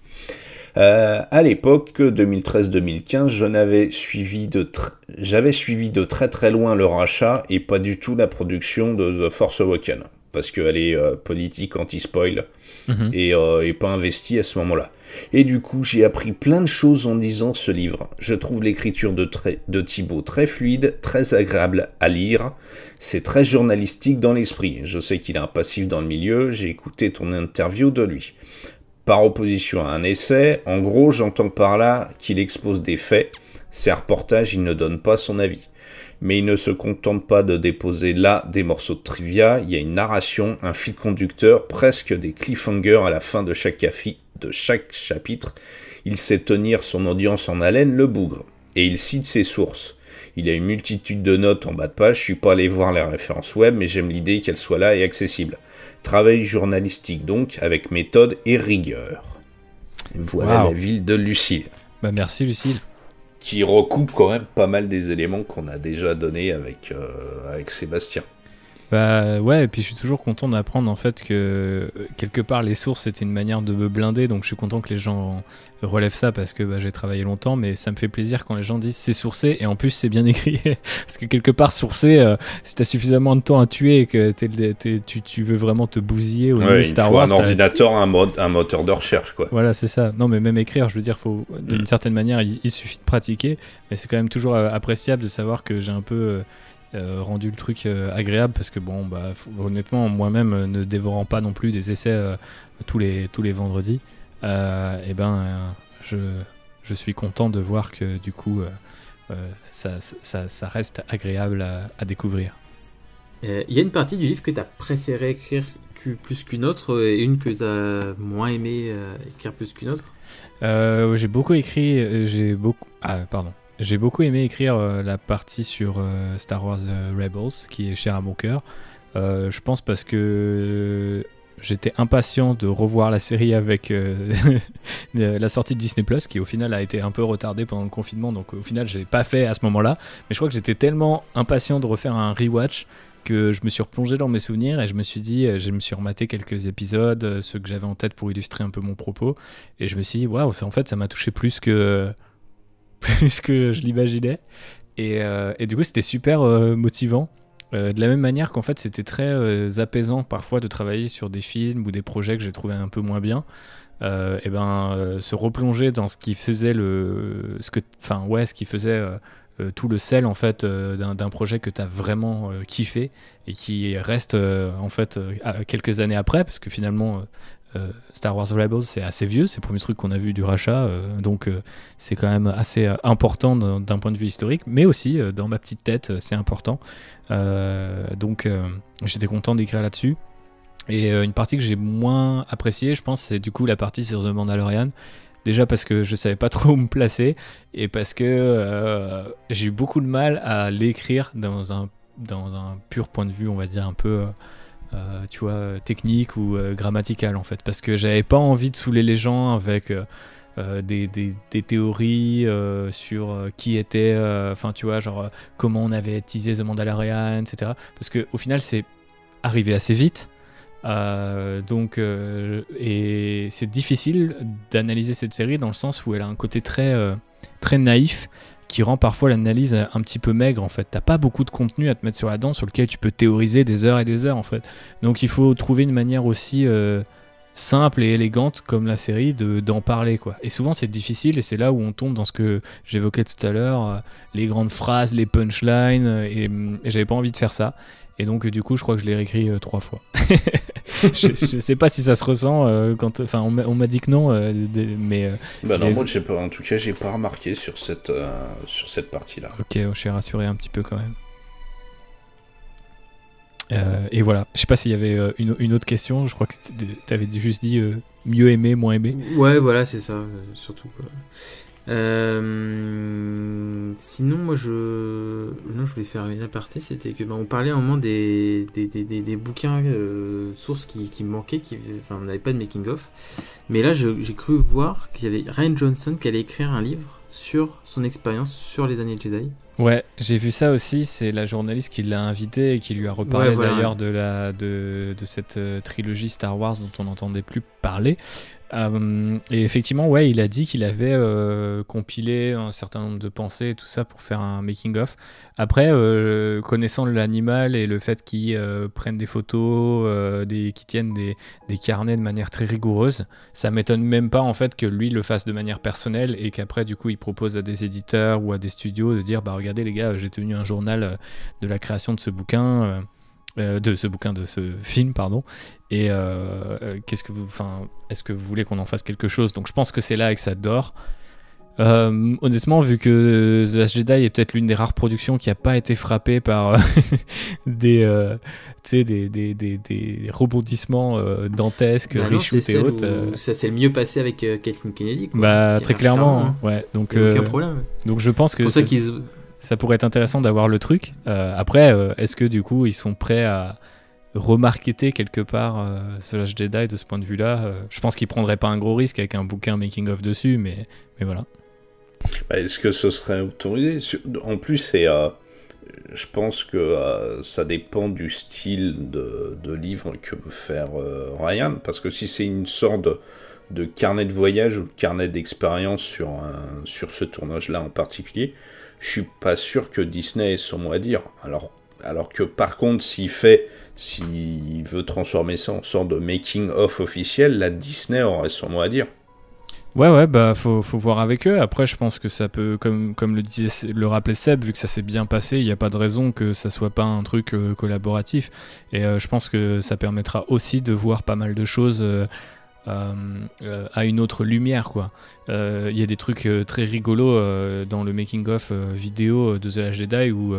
À l'époque, 2013-2015, j'avais suivi de très très loin le rachat et pas du tout la production de The Force Awakens, parce qu'elle est politique anti-spoil et pas investie à ce moment-là. Et du coup, j'ai appris plein de choses en lisant ce livre. Je trouve l'écriture de Thibaut très fluide, très agréable à lire. C'est très journalistique dans l'esprit. Je sais qu'il a un passif dans le milieu, j'ai écouté ton interview de lui. Par opposition à un essai, en gros, j'entends par là qu'il expose des faits. Ses reportages, il ne donne pas son avis. Mais il ne se contente pas de déposer là des morceaux de trivia, il y a une narration, un fil conducteur, presque des cliffhangers à la fin de chaque chapitre. Il sait tenir son audience en haleine, le bougre. Et il cite ses sources. Il a une multitude de notes en bas de page, je suis pas allé voir les références web, mais j'aime l'idée qu'elles soient là et accessibles. Travail journalistique donc, avec méthode et rigueur. Voilà la ville de Lucille. Bah merci Lucille. Qui recoupe quand même pas mal des éléments qu'on a déjà donnés avec Sébastien. Bah ouais, et puis je suis toujours content d'apprendre en fait que quelque part les sources c'était une manière de me blinder, donc je suis content que les gens relèvent ça parce que j'ai travaillé longtemps, mais ça me fait plaisir quand les gens disent c'est sourcé et en plus c'est bien écrit. Parce que quelque part sourcé, si t'as suffisamment de temps à tuer et que tu veux vraiment te bousiller au niveau de Star Wars, un ordinateur, un moteur de recherche quoi. Voilà c'est ça. Non mais même écrire, je veux dire, faut d'une certaine manière il suffit de pratiquer, mais c'est quand même toujours appréciable de savoir que j'ai un peu rendu le truc agréable parce que bon honnêtement moi-même ne dévorant pas non plus des essais tous les vendredis, je suis content de voir que du coup ça reste agréable à découvrir. Il y a une partie du livre que tu as préféré écrire plus qu'une autre et une que tu as moins aimé écrire plus qu'une autre? J'ai beaucoup aimé écrire la partie sur Star Wars Rebels, qui est chère à mon cœur. Je pense parce que j'étais impatient de revoir la série avec la sortie de Disney+, qui au final a été un peu retardée pendant le confinement, donc au final je l'ai pas fait à ce moment-là. Mais je crois que j'étais tellement impatient de refaire un rewatch que je me suis replongé dans mes souvenirs et je me suis dit, je me suis rematé quelques épisodes, ceux que j'avais en tête pour illustrer un peu mon propos, et je me suis dit, waouh, en fait ça m'a touché plus que je l'imaginais, et du coup c'était super motivant, de la même manière qu'en fait c'était très apaisant parfois de travailler sur des films ou des projets que j'ai trouvé un peu moins bien, se replonger dans ce qui faisait tout le sel en fait d'un projet que tu as vraiment kiffé et qui reste quelques années après, parce que finalement Star Wars Rebels, c'est assez vieux, c'est le premier truc qu'on a vu du rachat, donc c'est quand même assez important d'un point de vue historique, mais aussi dans ma petite tête, c'est important. Donc j'étais content d'écrire là-dessus. Et une partie que j'ai moins appréciée, je pense, c'est du coup la partie sur The Mandalorian. Déjà parce que je savais pas trop où me placer, et parce que j'ai eu beaucoup de mal à l'écrire dans un pur point de vue, on va dire, un peu... tu vois, technique ou grammatical en fait, parce que j'avais pas envie de saouler les gens avec des théories sur qui était, enfin tu vois, genre comment on avait teasé The Mandalorian, etc. Parce que au final c'est arrivé assez vite, donc et c'est difficile d'analyser cette série dans le sens où elle a un côté très naïf, qui rend parfois l'analyse un petit peu maigre en fait. T'as pas beaucoup de contenu à te mettre sur la dent sur lequel tu peux théoriser des heures et des heures en fait. Donc il faut trouver une manière aussi simple et élégante comme la série d'en parler quoi. Et souvent c'est difficile, et c'est là où on tombe dans ce que j'évoquais tout à l'heure, les grandes phrases, les punchlines, et j'avais pas envie de faire ça. Et donc du coup je crois que je l'ai réécrit 3 fois. je sais pas si ça se ressent quand, enfin on m'a dit que non, mais bah non, moi en tout cas j'ai pas remarqué sur cette partie là. Ok, je suis rassuré un petit peu quand même. Et voilà, je sais pas s'il y avait une autre question. Je crois que t'avais juste dit mieux aimé, moins aimé. Ouais, voilà, c'est ça, surtout quoi. Sinon, moi, je voulais faire une aparté. C'était que on parlait à un moment des bouquins sources qui me manquaient, enfin, on n'avait pas de making of. Mais là, j'ai cru voir qu'il y avait Rian Johnson qui allait écrire un livre sur son expérience sur les Daniel Jedi. Ouais, j'ai vu ça aussi. C'est la journaliste qui l'a invité et qui lui a reparlé d'ailleurs de cette trilogie Star Wars dont on n'entendait plus parler. Et effectivement, ouais, il a dit qu'il avait compilé un certain nombre de pensées et tout ça pour faire un making-of. Après, connaissant l'animal et le fait qu'il prenne des photos, qu'il tienne des carnets de manière très rigoureuse, ça m'étonne même pas en fait que lui le fasse de manière personnelle, et qu'après du coup il propose à des éditeurs ou à des studios de dire bah regardez les gars, j'ai tenu un journal de la création de ce bouquin. De ce film, pardon. Et est-ce que vous voulez qu'on en fasse quelque chose? Donc je pense que c'est là que ça dort. Honnêtement, vu que The Last Jedi est peut-être l'une des rares productions qui n'a pas été frappée par des rebondissements dantesques, reshoots et autres. Ça s'est le mieux passé avec Kathleen Kennedy. Quoi. Bah très clairement, ouais. Donc aucun problème. Donc je pense que pour ça qu'ils ça pourrait être intéressant d'avoir le truc. Après, est-ce que du coup ils sont prêts à remarketer quelque part The Last Jedi de ce point de vue-là? Je pense qu'ils prendraient pas un gros risque avec un bouquin making of dessus, mais voilà. Bah, est-ce que ce serait autorisé? En plus, je pense que ça dépend du style de livre que veut faire Ryan, parce que si c'est une sorte de carnet de voyage ou de carnet d'expérience sur ce tournage-là en particulier, je suis pas sûr que Disney ait son mot à dire. Alors que par contre, s'il veut transformer ça en sorte de making-of officiel, là, Disney aurait son mot à dire. Ouais, bah faut voir avec eux. Après, je pense que ça peut, comme le rappelait Seb, vu que ça s'est bien passé, il n'y a pas de raison que ça soit pas un truc collaboratif. Et je pense que ça permettra aussi de voir pas mal de choses à une autre lumière, quoi. Il y a des trucs très rigolos dans le making of vidéo de The Last Jedi où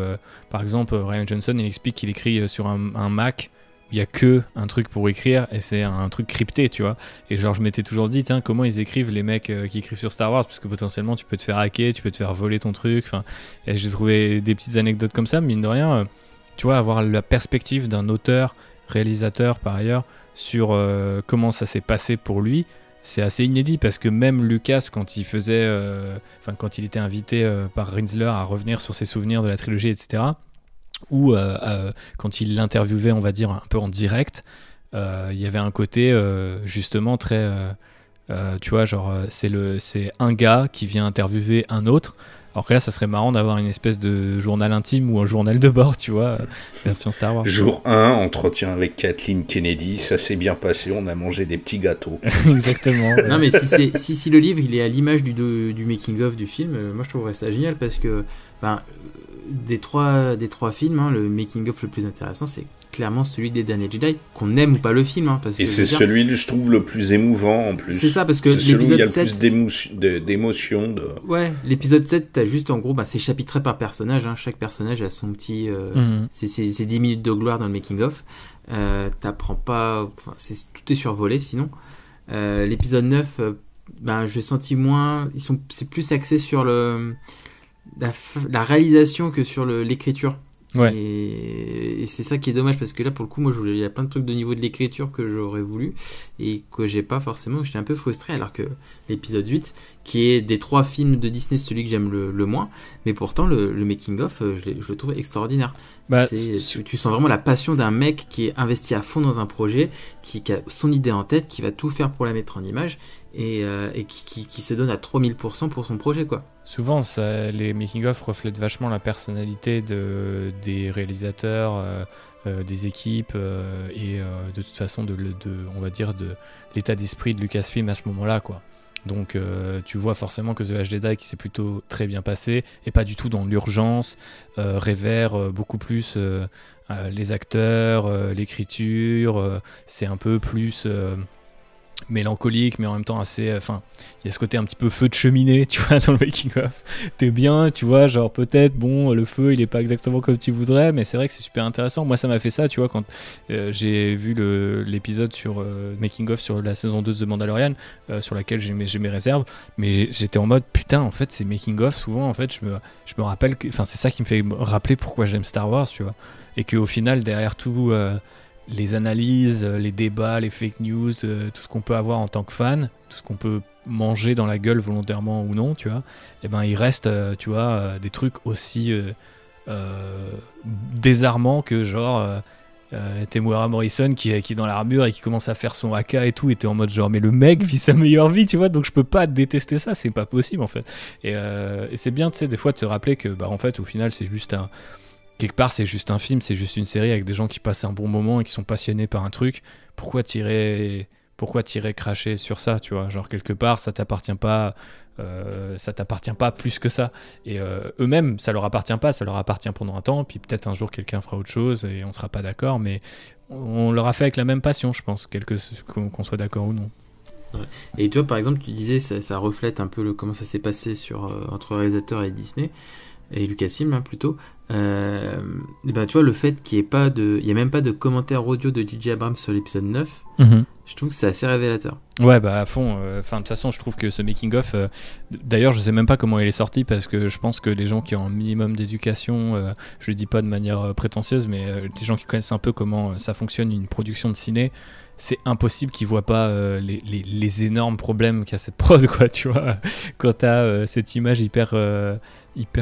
par exemple Rian Johnson il explique qu'il écrit sur un Mac où il y a que un truc pour écrire, et c'est un truc crypté, tu vois. Et genre je m'étais toujours dit tiens, comment ils écrivent les mecs qui écrivent sur Star Wars, parce que potentiellement tu peux te faire hacker, tu peux te faire voler ton truc, enfin, et j'ai trouvé des petites anecdotes comme ça, mine de rien, tu vois, avoir la perspective d'un auteur, réalisateur par ailleurs, sur comment ça s'est passé pour lui, c'est assez inédit, parce que même Lucas, quand il faisait, quand il était invité par Rinsler à revenir sur ses souvenirs de la trilogie, etc., ou quand il l'interviewait, on va dire un peu en direct, il y avait un côté justement très, tu vois, genre c'est un gars qui vient interviewer un autre. Alors que là, ça serait marrant d'avoir une espèce de journal intime ou un journal de bord, tu vois, version Star Wars. Jour 1, entretien avec Kathleen Kennedy, ça s'est bien passé, on a mangé des petits gâteaux. Exactement. Non, mais si le livre il est à l'image du making-of du film, moi je trouverais ça génial, parce que des trois films, le making-of le plus intéressant, c'est clairement celui des derniers Jedi, qu'on aime ou pas le film. Hein, parce et que, c'est celui que je trouve le plus émouvant en plus. C'est ça, parce que c'est celui où il y a le 7, plus d'émotion. Ouais, l'épisode 7, t'as juste en gros, c'est chapitré par personnage. Hein, chaque personnage a son petit. C'est 10 minutes de gloire dans le making-of. T'apprends pas. Tout est survolé sinon. L'épisode 9, j'ai senti moins. C'est plus axé sur la réalisation que sur l'écriture. Ouais. Et c'est ça qui est dommage parce que là pour le coup moi il y a plein de trucs de niveau de l'écriture que j'aurais voulu et que j'ai pas forcément, j'étais un peu frustré, alors que l'épisode 8 qui est des 3 films de Disney celui que j'aime le moins, mais pourtant le making of je le trouve extraordinaire. Tu sens vraiment la passion d'un mec qui est investi à fond dans un projet, qui a son idée en tête, qui va tout faire pour la mettre en image et qui se donne à 3000% pour son projet, quoi. Souvent, les making-of reflètent vachement la personnalité des réalisateurs, des équipes et de toute façon on va dire de l'état d'esprit de Lucasfilm à ce moment-là, quoi. Donc tu vois forcément que The Last Jedi qui s'est plutôt très bien passé et pas du tout dans l'urgence, révère beaucoup plus les acteurs, l'écriture, c'est un peu plus mélancolique mais en même temps assez, il y a ce côté un petit peu feu de cheminée, tu vois, dans le making of. T'es bien, tu vois, genre peut-être le feu il est pas exactement comme tu voudrais, mais c'est vrai que c'est super intéressant. Moi ça m'a fait ça, tu vois, quand j'ai vu l'épisode sur making of sur la saison 2 de The Mandalorian, sur laquelle j'ai mes réserves, mais j'étais en mode putain, en fait ces making of souvent en fait je me rappelle que, c'est ça qui me fait me rappeler pourquoi j'aime Star Wars, tu vois, et qu'au final derrière tout les analyses, les débats, les fake news, tout ce qu'on peut avoir en tant que fan, tout ce qu'on peut manger dans la gueule volontairement ou non, tu vois, et il reste, tu vois, des trucs aussi désarmants que genre Temuera Morrison qui est dans l'armure et qui commence à faire son AK et tout, et t'es en mode genre mais le mec vit sa meilleure vie, tu vois, donc je peux pas détester ça, c'est pas possible en fait. Et c'est bien, tu sais, des fois de se rappeler que en fait au final c'est juste quelque part c'est juste un film, c'est juste une série avec des gens qui passent un bon moment et qui sont passionnés par un truc. Pourquoi tirer cracher sur ça, tu vois, genre quelque part ça t'appartient pas plus que ça, et eux-mêmes ça leur appartient pendant un temps, puis peut-être un jour quelqu'un fera autre chose et on sera pas d'accord, mais on l'aura fait avec la même passion, je pense, qu'on soit d'accord ou non. Ouais. Et toi par exemple tu disais ça reflète un peu comment ça s'est passé entre réalisateur et Disney et Lucasfilm plutôt, tu vois, le fait qu'il n'y ait même pas de commentaire audio de J.J. Abrams sur l'épisode 9, je trouve que c'est assez révélateur. Ouais, à fond. De toute façon, je trouve que ce making-of, d'ailleurs, je sais même pas comment il est sorti, parce que je pense que les gens qui ont un minimum d'éducation, je le dis pas de manière prétentieuse, mais les gens qui connaissent un peu comment ça fonctionne une production de ciné, c'est impossible qu'ils voient pas les énormes problèmes qu'a cette prod, quoi, tu vois. Quand t'as cette image hyper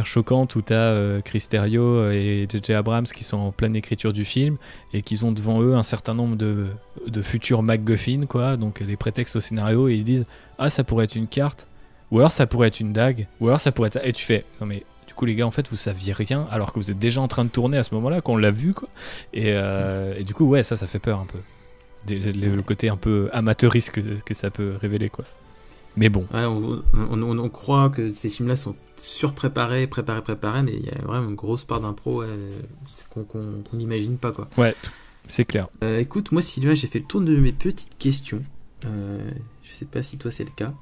choquante où t'as Chris Terrio et J.J. Abrams qui sont en pleine écriture du film et qu'ils ont devant eux un certain nombre de futurs MacGuffin, quoi, donc des prétextes au scénario, et ils disent ça pourrait être une carte, ou alors ça pourrait être une dague, ou alors ça pourrait être... Et tu fais non mais du coup les gars en fait vous saviez rien alors que vous êtes déjà en train de tourner à ce moment-là quand on l'a vu, quoi. Et du coup ouais, ça fait peur un peu. Le côté un peu amateuriste que ça peut révéler, quoi. Mais bon. Ouais, on croit que ces films-là sont surpréparés, mais il y a vraiment une grosse part d'impro qu'on n'imagine pas, quoi. Ouais, c'est clair. Écoute, moi Sylvain, j'ai fait le tour de mes petites questions. Je sais pas si toi c'est le cas.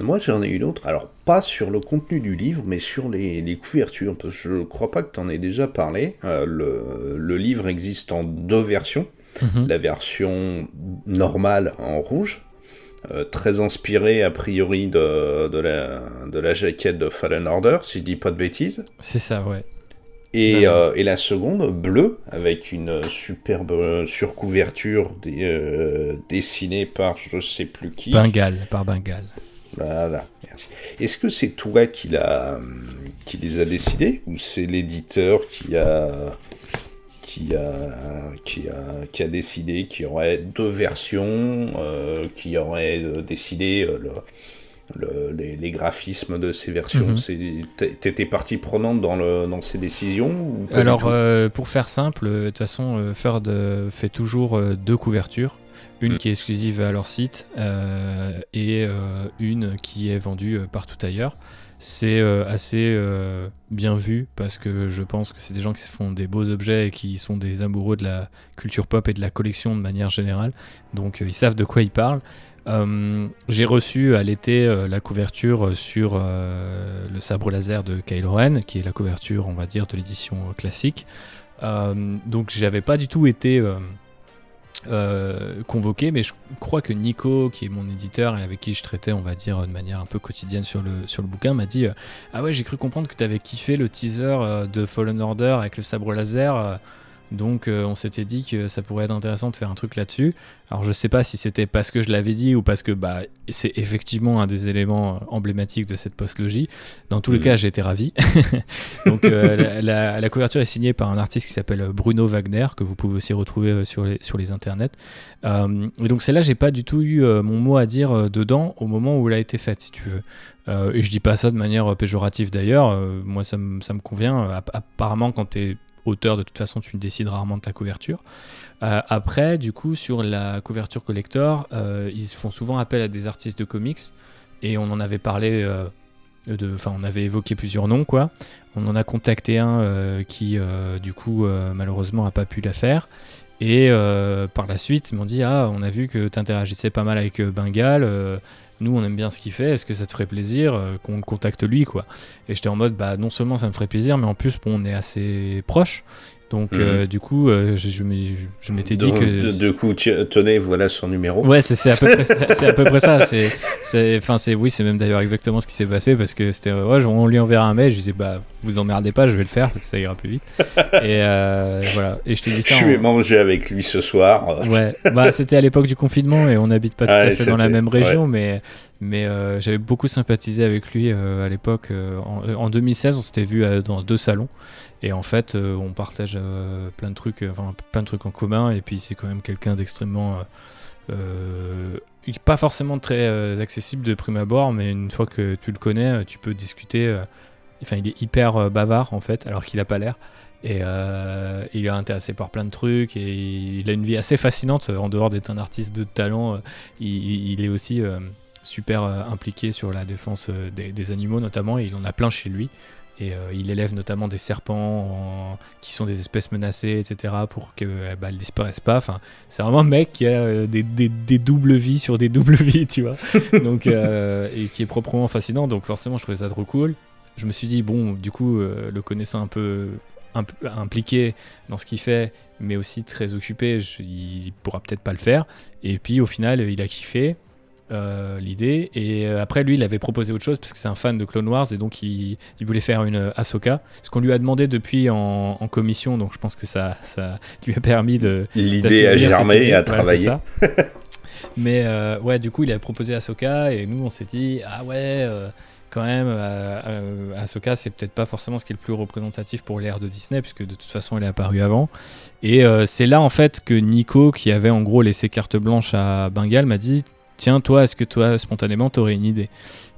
Moi j'en ai une autre, alors pas sur le contenu du livre mais sur les couvertures, parce que je crois pas que t'en aies déjà parlé. Le livre existe en 2 versions. La version normale en rouge, très inspirée a priori de la jaquette de Fallen Order, si je dis pas de bêtises. C'est ça, ouais. Et la seconde, bleue, avec une superbe surcouverture dessinée par je sais plus qui. Par Bengal. Voilà, merci. Est-ce que c'est toi qui les a décidés, ou c'est l'éditeur qui a décidé qu'il y aurait 2 versions, qui aurait décidé les graphismes de ces versions? T'étais partie prenante dans ces décisions, ou alors pour faire simple, de toute façon Ferd fait toujours 2 couvertures, Une qui est exclusive à leur site et une qui est vendue partout ailleurs. C'est assez bien vu parce que je pense que c'est des gens qui se font des beaux objets et qui sont des amoureux de la culture pop et de la collection de manière générale. Donc ils savent de quoi ils parlent. J'ai reçu à l'été la couverture sur le sabre laser de Kylo Ren, qui est la couverture, on va dire, de l'édition classique. Donc j'avais pas du tout été convoqué, mais je crois que Nico, qui est mon éditeur et avec qui je traitais, on va dire, de manière un peu quotidienne sur le bouquin, m'a dit ah ouais, j'ai cru comprendre que tu avais kiffé le teaser de Fallen Order avec le sabre laser, donc on s'était dit que ça pourrait être intéressant de faire un truc là-dessus. Alors je sais pas si c'était parce que je l'avais dit ou parce que c'est effectivement un des éléments emblématiques de cette postlogie. Dans tous les cas, j'ai été ravi. Donc la couverture est signée par un artiste qui s'appelle Bruno Wagner, que vous pouvez aussi retrouver sur les internets. Et donc celle-là, j'ai pas du tout eu mon mot à dire dedans au moment où elle a été faite, si tu veux. Et je dis pas ça de manière péjorative d'ailleurs. Moi, ça me convient. Apparemment, quand t'es auteur, de toute façon, tu décides rarement de ta couverture. Après, du coup, sur la couverture collector, ils font souvent appel à des artistes de comics, et on en avait parlé, on avait évoqué plusieurs noms, quoi. On en a contacté un qui, du coup, malheureusement, n'a pas pu la faire. Et par la suite, ils m'ont dit « Ah, on a vu que tu interagissais pas mal avec Bengal, nous, on aime bien ce qu'il fait, est-ce que ça te ferait plaisir qu'on contacte lui, quoi ?» Et j'étais en mode, non seulement ça me ferait plaisir, mais en plus, on est assez proches. Donc, du coup, je m'étais dit que... Du coup, tenez, voilà son numéro. Ouais, c'est à peu près ça. Oui, c'est même d'ailleurs exactement ce qui s'est passé, parce que c'était, on lui enverra un mail, je disais, vous emmerdez pas, je vais le faire, parce que ça ira plus vite. Et voilà. Et je te dis ça. Je vais manger avec lui ce soir. Ouais, c'était à l'époque du confinement, et on n'habite pas tout à fait dans la même région, mais j'avais beaucoup sympathisé avec lui à l'époque. En 2016, on s'était vu dans 2 salons. Et en fait, on partage plein de trucs en commun. Et puis, c'est quand même quelqu'un d'extrêmement... pas forcément très accessible de prime abord, mais une fois que tu le connais, tu peux discuter. Il est hyper bavard, en fait, alors qu'il n'a pas l'air. Et il est intéressé par plein de trucs. Et il a une vie assez fascinante. En dehors d'être un artiste de talent, il est aussi super impliqué sur la défense des animaux, notamment. Et il en a plein chez lui. Et il élève notamment des serpents qui sont des espèces menacées, etc., pour qu'elles ne disparaissent pas. Enfin, c'est vraiment un mec qui a des doubles vies sur des doubles vies, tu vois. Donc, et qui est proprement fascinant. Donc forcément, je trouvais ça trop cool. Je me suis dit, bon, du coup, le connaissant un peu impliqué dans ce qu'il fait, mais aussi très occupé, il pourra peut-être pas le faire. Et puis, au final, il a kiffé l'idée, et après lui il avait proposé autre chose parce que c'est un fan de Clone Wars, et donc il voulait faire une Ahsoka, ce qu'on lui a demandé depuis en commission, donc je pense que ça lui a permis de l'idée à germer et à travailler. Mais ouais, du coup il a proposé Ahsoka, et nous on s'est dit quand même Ahsoka c'est peut-être pas forcément ce qui est le plus représentatif pour l'ère de Disney, puisque de toute façon elle est apparue avant. Et c'est là en fait que Nico, qui avait en gros laissé carte blanche à Bengal, m'a dit tiens, toi, est-ce que toi, spontanément, t'aurais une idée ?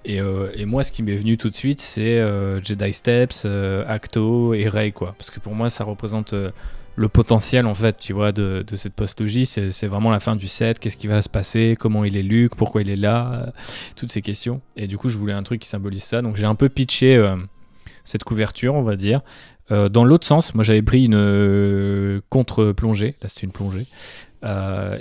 Et moi, ce qui m'est venu tout de suite, c'est Jedi Steps, Acto et Rey, quoi. Parce que pour moi, ça représente le potentiel, en fait, tu vois, de cette postlogie. C'est vraiment la fin du set. Qu'est-ce qui va se passer ? Comment il est Luke ? Pourquoi il est là ? Toutes ces questions. Et du coup, je voulais un truc qui symbolise ça. Donc, j'ai un peu pitché cette couverture, on va dire. Dans l'autre sens, moi, j'avais pris une contre-plongée. Là, c'était une plongée.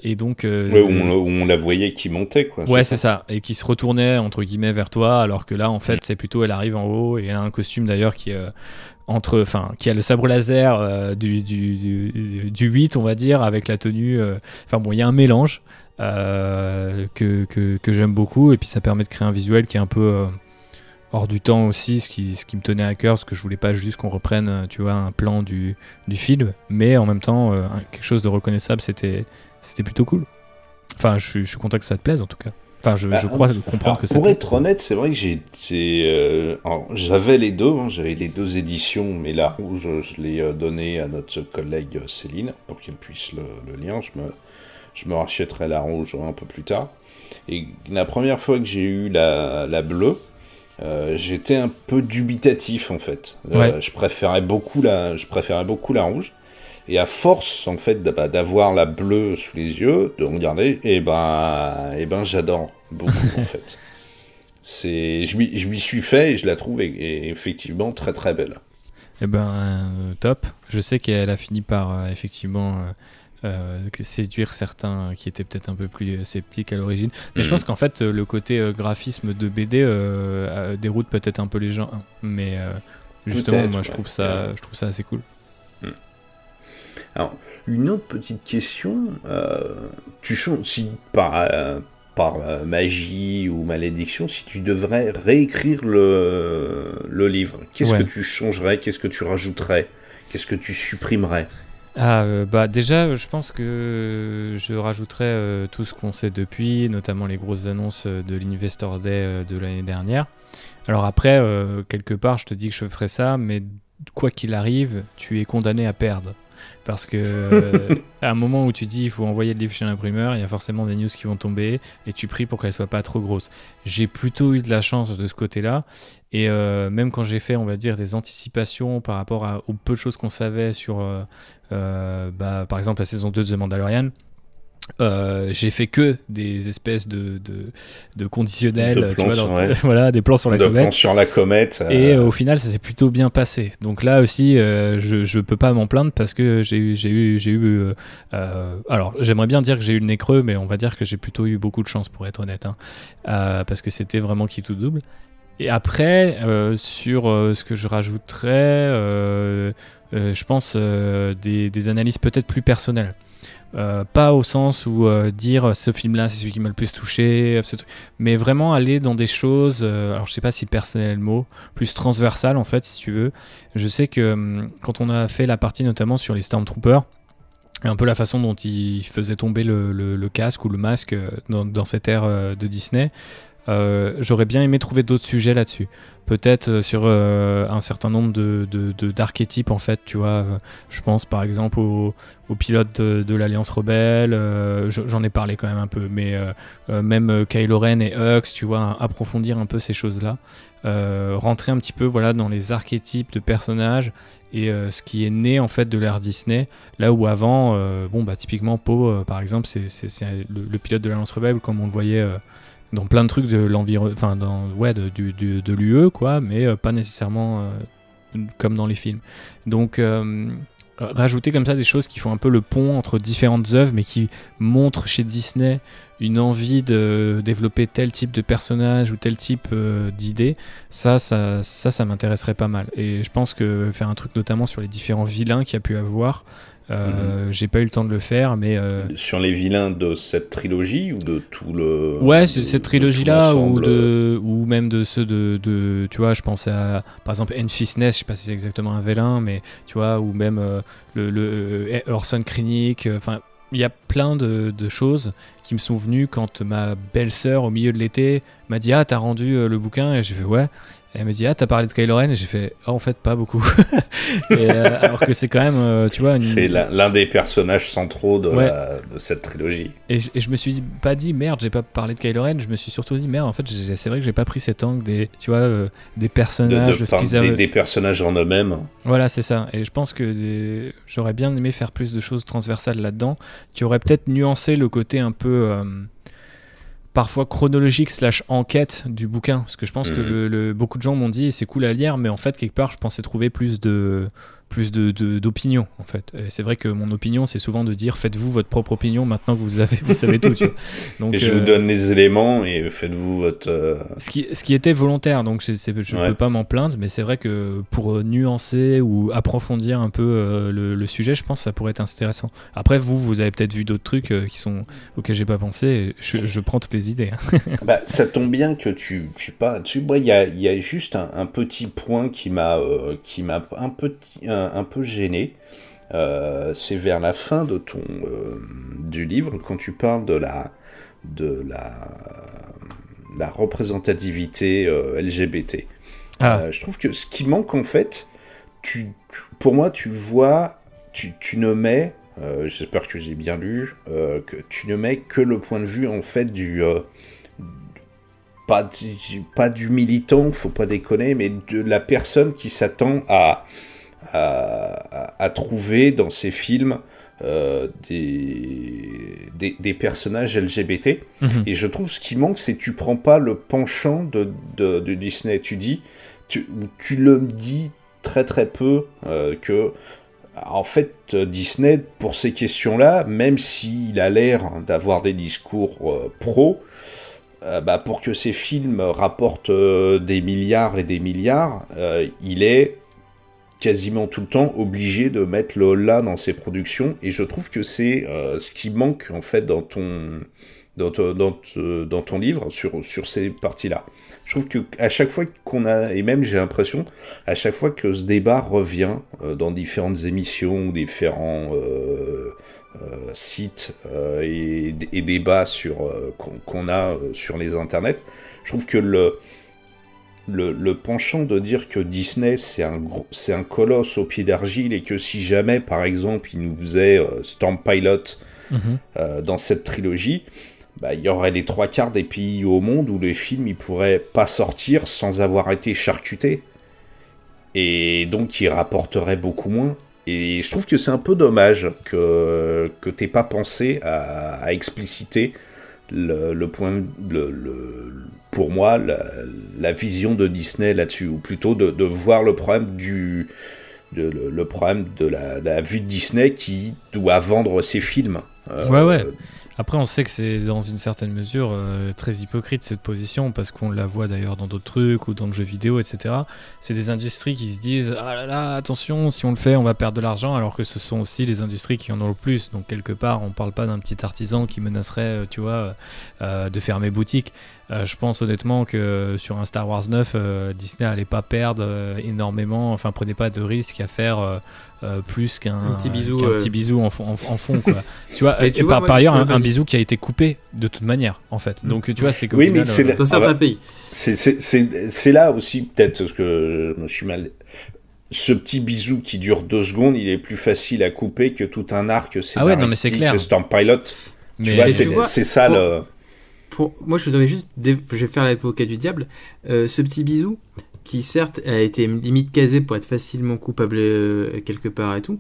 Et donc on la voyait qui montait, quoi. Ouais, c'est ça, et qui se retournait entre guillemets vers toi, alors que là en fait c'est plutôt elle arrive en haut, et elle a un costume d'ailleurs qui qui a le sabre laser du 8, on va dire, avec la tenue. Il y a un mélange que j'aime beaucoup, et puis ça permet de créer un visuel qui est un peu hors du temps aussi, ce qui me tenait à cœur, parce que je voulais pas juste qu'on reprenne, tu vois, un plan du film, mais en même temps quelque chose de reconnaissable. C'était plutôt cool. Enfin, je suis content que ça te plaise en tout cas. Enfin, je crois comprendre que ça. Pour être honnête, c'est vrai que j'avais les deux, j'avais les 2 éditions, mais la rouge, je l'ai donnée à notre collègue Céline pour qu'elle puisse le lire. Je me rachèterai la rouge un peu plus tard. Et la première fois que j'ai eu la bleue, j'étais un peu dubitatif en fait. Ouais. Je préférais beaucoup la rouge. Et à force, en fait, d'avoir la bleue sous les yeux, de regarder, et ben j'adore beaucoup, en fait. Je m'y suis fait et je la trouve effectivement très très belle. Eh ben, top. Je sais qu'elle a fini par effectivement séduire certains qui étaient peut-être un peu plus sceptiques à l'origine. Mais je pense qu'en fait, le côté graphisme de BD déroute peut-être un peu les gens. Mais justement, moi, je trouve ça assez cool. Alors, une autre petite question. Tu changes, si par magie ou malédiction, si tu devrais réécrire le livre, qu'est-ce que tu changerais, qu'est-ce que tu rajouterais, qu'est-ce que tu supprimerais? Déjà, je pense que je rajouterais tout ce qu'on sait depuis, notamment les grosses annonces de l'Investor Day de l'année dernière. Alors après, quelque part, je te dis que je ferai ça, mais quoi qu'il arrive, tu es condamné à perdre. Parce que à un moment où tu dis il faut envoyer le livre chez l'imprimeur, il y a forcément des news qui vont tomber et tu pries pour qu'elles soient pas trop grosses. J'ai plutôt eu de la chance de ce côté-là et même quand j'ai fait, on va dire, des anticipations par rapport aux peu de choses qu'on savait sur par exemple la saison 2 de The Mandalorian, j'ai fait que des espèces de conditionnels, tu vois, voilà, des plans sur la comète. Plans sur la comète. Et au final, ça s'est plutôt bien passé. Donc là aussi, je peux pas m'en plaindre parce que j'ai eu alors, j'aimerais bien dire que j'ai eu le nez creux, mais on va dire que j'ai plutôt eu beaucoup de chance pour être honnête, parce que c'était vraiment qui tout double. Et après, sur ce que je rajouterais, je pense des analyses peut-être plus personnelles. Pas au sens où dire ce film-là c'est celui qui m'a le plus touché, mais vraiment aller dans des choses, alors je sais pas si personnel est le mot, plus transversal en fait si tu veux. Je sais que quand on a fait la partie notamment sur les Stormtroopers, et un peu la façon dont ils faisaient tomber le casque ou le masque dans cette ère de Disney, j'aurais bien aimé trouver d'autres sujets là-dessus. Peut-être sur un certain nombre d'archétypes en fait, tu vois. Je pense par exemple aux pilotes de l'Alliance Rebelle, j'en ai parlé quand même un peu, mais même Kylo Ren et Hux, tu vois, approfondir un peu ces choses-là. Rentrer un petit peu voilà, dans les archétypes de personnages et ce qui est né en fait de l'ère Disney, là où avant, typiquement Poe par exemple, c'est le pilote de l'Alliance Rebelle comme on le voyait dans plein de trucs de l'environnement, de l'UE quoi, mais pas nécessairement comme dans les films. Donc rajouter comme ça des choses qui font un peu le pont entre différentes œuvres, mais qui montrent chez Disney une envie de développer tel type de personnage ou tel type d'idée, ça m'intéresserait pas mal. Et je pense que faire un truc notamment sur les différents vilains qu'il y a pu avoir, j'ai pas eu le temps de le faire, mais sur les vilains de cette trilogie ou de tout le cette trilogie là ou même de ceux de tu vois, je pense à par exemple Enfys Nest, je sais pas si c'est exactement un vilain, mais tu vois, ou même le Orson Krennic, enfin il y a plein de choses qui me sont venues quand ma belle-sœur au milieu de l'été m'a dit t'as rendu le bouquin, et j'ai fait ouais. Et elle me dit t'as parlé de Kylo Ren, et j'ai fait en fait pas beaucoup. Et, alors que c'est quand même tu vois c'est l'un des personnages centraux de cette trilogie. Et je me suis pas dit merde j'ai pas parlé de Kylo Ren, je me suis surtout dit merde en fait c'est vrai que j'ai pas pris cet angle des tu vois des personnages de ce qu'ils avaient, des personnages en eux-mêmes. Voilà, c'est ça. Et je pense que j'aurais bien aimé faire plus de choses transversales là-dedans, qui auraient peut-être nuancé le côté un peu parfois chronologique / enquête du bouquin, parce que je pense que beaucoup de gens m'ont dit c'est cool à lire, mais en fait quelque part je pensais trouver plus d'opinion en fait. Et c'est vrai que mon opinion c'est souvent de dire faites-vous votre propre opinion maintenant que vous savez tout, tu vois. Donc, et je vous donne les éléments et faites-vous votre ce qui était volontaire, donc je ne peux pas m'en plaindre, mais c'est vrai que pour nuancer ou approfondir un peu le sujet, je pense que ça pourrait être intéressant. Après vous avez peut-être vu d'autres trucs auxquels j'ai pas pensé, et je prends toutes les idées. Ça tombe bien que tu parles dessus. Il y a juste un petit point qui m'a un peu gêné. C'est vers la fin de du livre, quand tu parles de la représentativité LGBT. Je trouve que ce qui manque en fait, pour moi tu vois, tu ne mets, j'espère que j'ai bien lu, que tu ne mets que le point de vue en fait pas du militant, faut pas déconner, mais de la personne qui s'attend à à trouver dans ces films des personnages LGBT. Et je trouve ce qui manque, c'est que tu prends pas le penchant de Disney. Tu le dis très très peu que en fait Disney, pour ces questions-là, même s'il a l'air d'avoir des discours pro, pour que ces films rapportent des milliards et des milliards, il est quasiment tout le temps obligé de mettre le holà dans ses productions, et je trouve que c'est ce qui manque en fait dans ton livre sur ces parties-là. Je trouve que à chaque fois qu'on a, et même j'ai l'impression, à chaque fois que ce débat revient dans différentes émissions, différents sites et débats qu'on a sur les internets, je trouve que le penchant de dire que Disney c'est un colosse au pied d'argile, et que si jamais par exemple il nous faisait Storm Pilot dans cette trilogie, il y aurait les 3/4 des pays au monde où les films ils pourraient pas sortir sans avoir été charcutés, et donc ils rapporteraient beaucoup moins. Et je trouve que c'est un peu dommage que t'aies pas pensé à expliciter pour moi la vision de Disney là-dessus, ou plutôt de voir le problème le problème de la vue de Disney qui doit vendre ses films. Ouais. Après, on sait que c'est dans une certaine mesure très hypocrite cette position, parce qu'on la voit d'ailleurs dans d'autres trucs ou dans le jeu vidéo, etc. C'est des industries qui se disent « Ah là là, attention, si on le fait, on va perdre de l'argent », alors que ce sont aussi les industries qui en ont le plus. Donc quelque part, on parle pas d'un petit artisan qui menacerait, de fermer boutique. Je pense honnêtement que sur un Star Wars 9, Disney allait pas perdre énormément, enfin prenait pas de risque à faire plus qu'un petit bisou en fond, quoi. Tu vois, par ailleurs un bisou qui a été coupé de toute manière en fait. Donc tu vois, c'est que oui, mais c'est dans certains pays. C'est là aussi peut-être que je suis mal. Ce petit bisou qui dure 2 secondes, il est plus facile à couper que tout un arc scénaristique chez Storm Pilot. Mais tu vois, c'est ça le. Moi, je voudrais juste, je vais faire l'avocat du diable. Ce petit bisou, qui certes a été limite casé pour être facilement coupable quelque part et tout,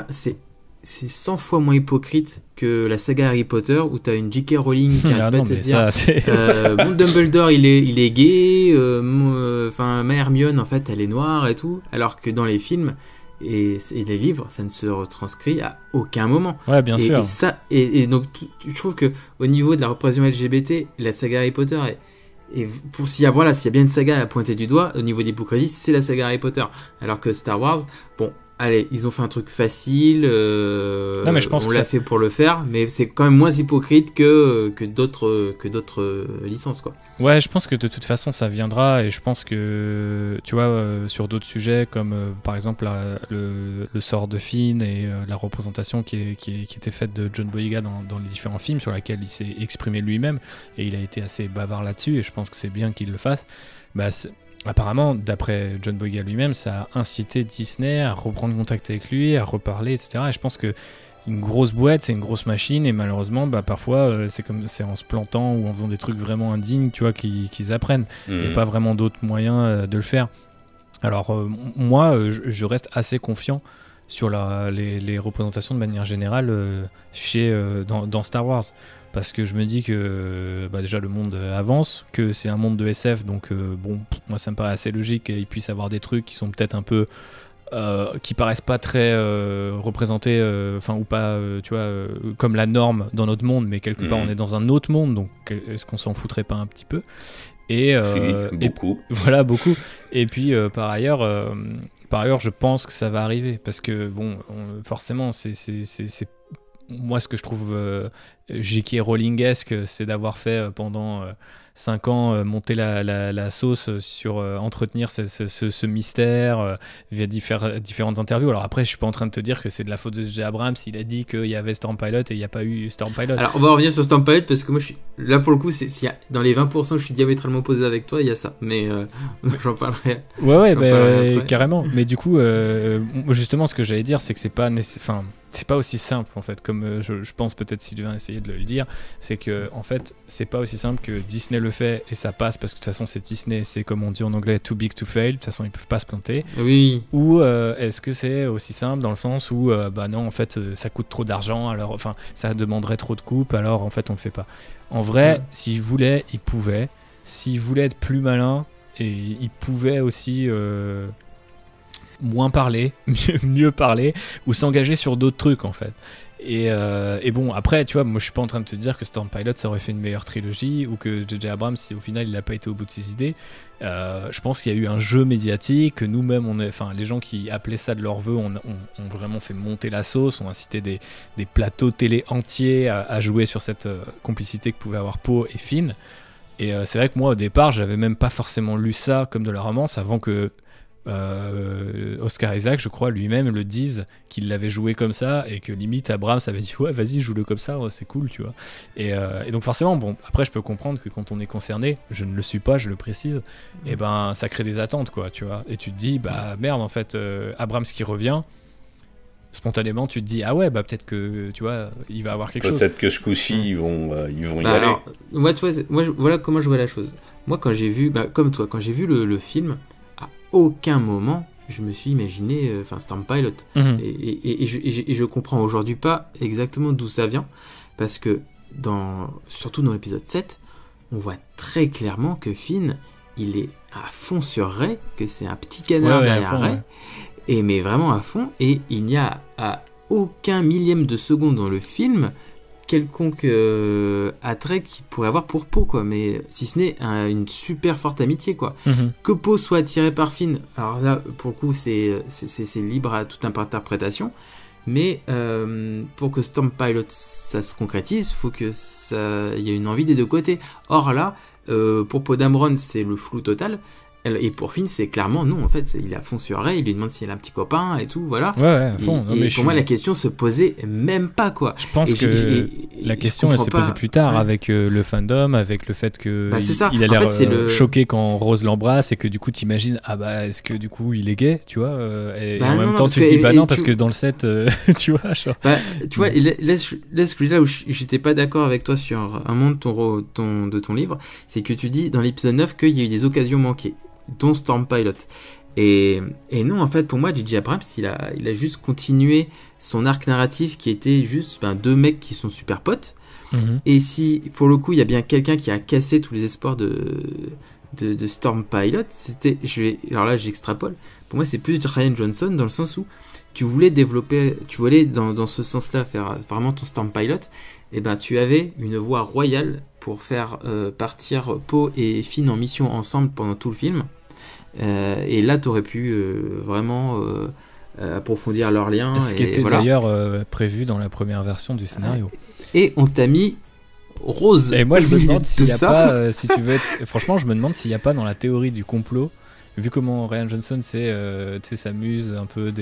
c'est 100 fois moins hypocrite que la saga Harry Potter, où t'as une J.K. Rowling qui arrête pas de te dire Dumbledore il est gay, ma Hermione en fait elle est noire et tout, alors que dans les films et les livres, ça ne se retranscrit à aucun moment. Ouais, bien sûr. Et donc, je trouve que au niveau de la représentation LGBT, la saga Harry Potter s'il y a bien une saga à pointer du doigt au niveau d'hypocrisie, c'est la saga Harry Potter. Alors que Star Wars, bon, allez, ils ont fait un truc facile. Non, mais je pense on l'a fait pour le faire, mais c'est quand même moins hypocrite que d'autres licences, quoi. Ouais, je pense que de toute façon ça viendra, et je pense que tu vois sur d'autres sujets comme par exemple le sort de Finn et la représentation qui était faite de John Boyega dans les différents films, sur laquelle il s'est exprimé lui-même, et il a été assez bavard là-dessus, et je pense que c'est bien qu'il le fasse. Apparemment, d'après John Boyega lui-même, ça a incité Disney à reprendre contact avec lui, à reparler, etc. Et je pense que une grosse boîte, c'est une grosse machine, et malheureusement, parfois, c'est en se plantant ou en faisant des trucs vraiment indignes, tu vois, qu'ils apprennent. Il n'y a pas vraiment d'autres moyens de le faire. Alors, moi, je reste assez confiant sur les représentations de manière générale dans Star Wars. Parce que je me dis que déjà le monde avance, que c'est un monde de SF, donc moi ça me paraît assez logique qu'il puisse avoir des trucs qui sont peut-être un peu qui paraissent pas très représentés, ou pas, tu vois, comme la norme dans notre monde, mais quelque part on est dans un autre monde, donc est-ce qu'on s'en foutrait pas un petit peu? Et beaucoup. Voilà, beaucoup. Et puis par ailleurs, je pense que ça va arriver, parce que forcément c'est moi ce que je trouve J.K. Rowling-esque, c'est d'avoir fait pendant 5 ans monter la sauce sur entretenir ce mystère via différentes interviews. Alors après, je suis pas en train de te dire que c'est de la faute de J.J. Abrams, il a dit qu'il y avait Storm Pilot et il n'y a pas eu Storm Pilot. Alors on va revenir sur Storm Pilot, parce que moi là pour le coup, s'il y a, dans les 20% je suis diamétralement opposé avec toi, il y a ça, mais j'en parlerai. Ouais, carrément. Mais du coup, justement, ce que j'allais dire, c'est que c'est c'est pas aussi simple en fait, comme je pense peut-être Sylvain a essayé de le dire, c'est que en fait c'est pas aussi simple que Disney le fait et ça passe parce que de toute façon c'est Disney, c'est comme on dit en anglais too big to fail, de toute façon ils peuvent pas se planter. Oui. Ou est-ce que c'est aussi simple dans le sens où bah non en fait ça coûte trop d'argent, alors enfin ça demanderait trop de coupes, alors en fait on le fait pas. En vrai, s'ils voulaient, ils pouvaient. S'ils voulaient être plus malins, et ils pouvaient aussi moins parler, mieux parler, ou s'engager sur d'autres trucs en fait. Et bon, après, tu vois, moi je suis pas en train de te dire que Storm Pilot ça aurait fait une meilleure trilogie, ou que J.J. Abrams, si au final il a pas été au bout de ses idées. Je pense qu'il y a eu un jeu médiatique, que nous-mêmes, enfin les gens qui appelaient ça de leur vœu, ont vraiment fait monter la sauce, ont incité des plateaux télé entiers à jouer sur cette complicité que pouvaient avoir Poe et Finn. Et c'est vrai que moi au départ j'avais même pas forcément lu ça comme de la romance avant que Oscar Isaac je crois lui-même le dise qu'il l'avait joué comme ça, et que limite Abrams avait dit ouais vas-y joue-le comme ça, ouais, c'est cool tu vois. Et donc forcément bon, après je peux comprendre que quand on est concerné, je ne le suis pas, je le précise, et ben ça crée des attentes quoi tu vois, et tu te dis bah merde en fait Abrams qui revient, spontanément tu te dis ah ouais bah peut-être que tu vois il va avoir quelque chose, peut-être que ce coup-ci ils vont y aller. Alors, moi tu vois voilà comment je vois la chose. Moi quand j'ai vu comme toi, quand j'ai vu le film, à aucun moment je me suis imaginé Storm Pilot. Et je comprends aujourd'hui pas exactement d'où ça vient, parce que surtout dans l'épisode 7 on voit très clairement que Finn il est à fond sur Rey, que c'est un petit canard derrière Rey. Et mais vraiment à fond, et il n'y a à aucun millième de seconde dans le film quelconque attrait qu'il pourrait avoir pour Poe quoi, mais si ce n'est une super forte amitié quoi. Que Poe soit attiré par Finn, alors là pour le coup c'est libre à toute interprétation, mais pour que Storm Pilot ça se concrétise, faut que il y ait une envie des deux côtés. Or là pour Poe Dameron c'est le flou total. Et pour Finn, c'est clairement non, en fait, il est à fond sur Rey, il lui demande s'il a un petit copain et tout, voilà. Ouais, à fond. Et pour moi, la question se posait même pas, quoi. Je pense que la question, elle s'est posée plus tard, avec le fandom, avec le fait que il a l'air choqué quand Rose l'embrasse, et que du coup, t'imagines, ah bah, est-ce que du coup, il est gay, tu vois, et en même temps, tu te dis, bah non, parce que dans le set, tu vois, genre. Bah, tu vois, laisse là où j'étais pas d'accord avec toi sur un monde de ton livre, c'est que tu dis, dans l'épisode 9, qu'il y a eu des occasions manquées, dont Storm Pilot. Et non, en fait, pour moi, J.J. Abrams, il a juste continué son arc narratif qui était juste deux mecs qui sont super potes. Et si, pour le coup, il y a bien quelqu'un qui a cassé tous les espoirs de Storm Pilot, c'était, alors là, j'extrapole, pour moi, c'est plus Rian Johnson, dans le sens où tu voulais dans ce sens-là faire vraiment ton Storm Pilot, et ben tu avais une voie royale pour faire partir Poe et Finn en mission ensemble pendant tout le film. Et là, tu aurais pu vraiment approfondir leurs liens. Ce qui était d'ailleurs prévu dans la première version du scénario. Et on t'a mis Rose. Et moi, je me demande s'il n'y a pas, si tu veux être... Franchement, je me demande s'il n'y a pas dans la théorie du complot, vu comment Rian Johnson s'amuse un peu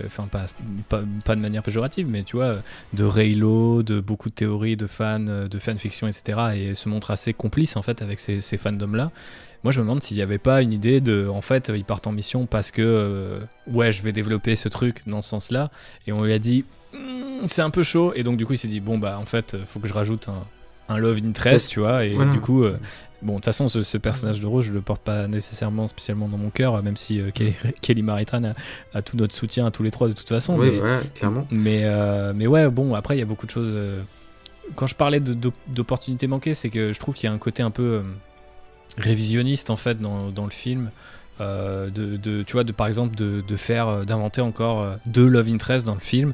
enfin pas de manière péjorative, mais tu vois, de Reylo, de beaucoup de théories de fans, de fanfiction, etc., et se montre assez complice en fait avec ces fandoms là. Moi je me demande s'il n'y avait pas une idée en fait ils partent en mission parce que je vais développer ce truc dans ce sens là, et on lui a dit c'est un peu chaud, et donc du coup il s'est dit bon bah en fait faut que je rajoute un love interest, tu vois, et voilà. Du coup bon, de toute façon, ce personnage de Rose, je le porte pas nécessairement spécialement dans mon cœur, même si Kelly Maritran a tout notre soutien à tous les trois de toute façon. Oui, ouais, clairement. Mais ouais, bon, après, il y a beaucoup de choses. Quand je parlais d'opportunités manquées, c'est que je trouve qu'il y a un côté un peu révisionniste en fait dans le film. Tu vois, par exemple, d'inventer encore deux love interest dans le film.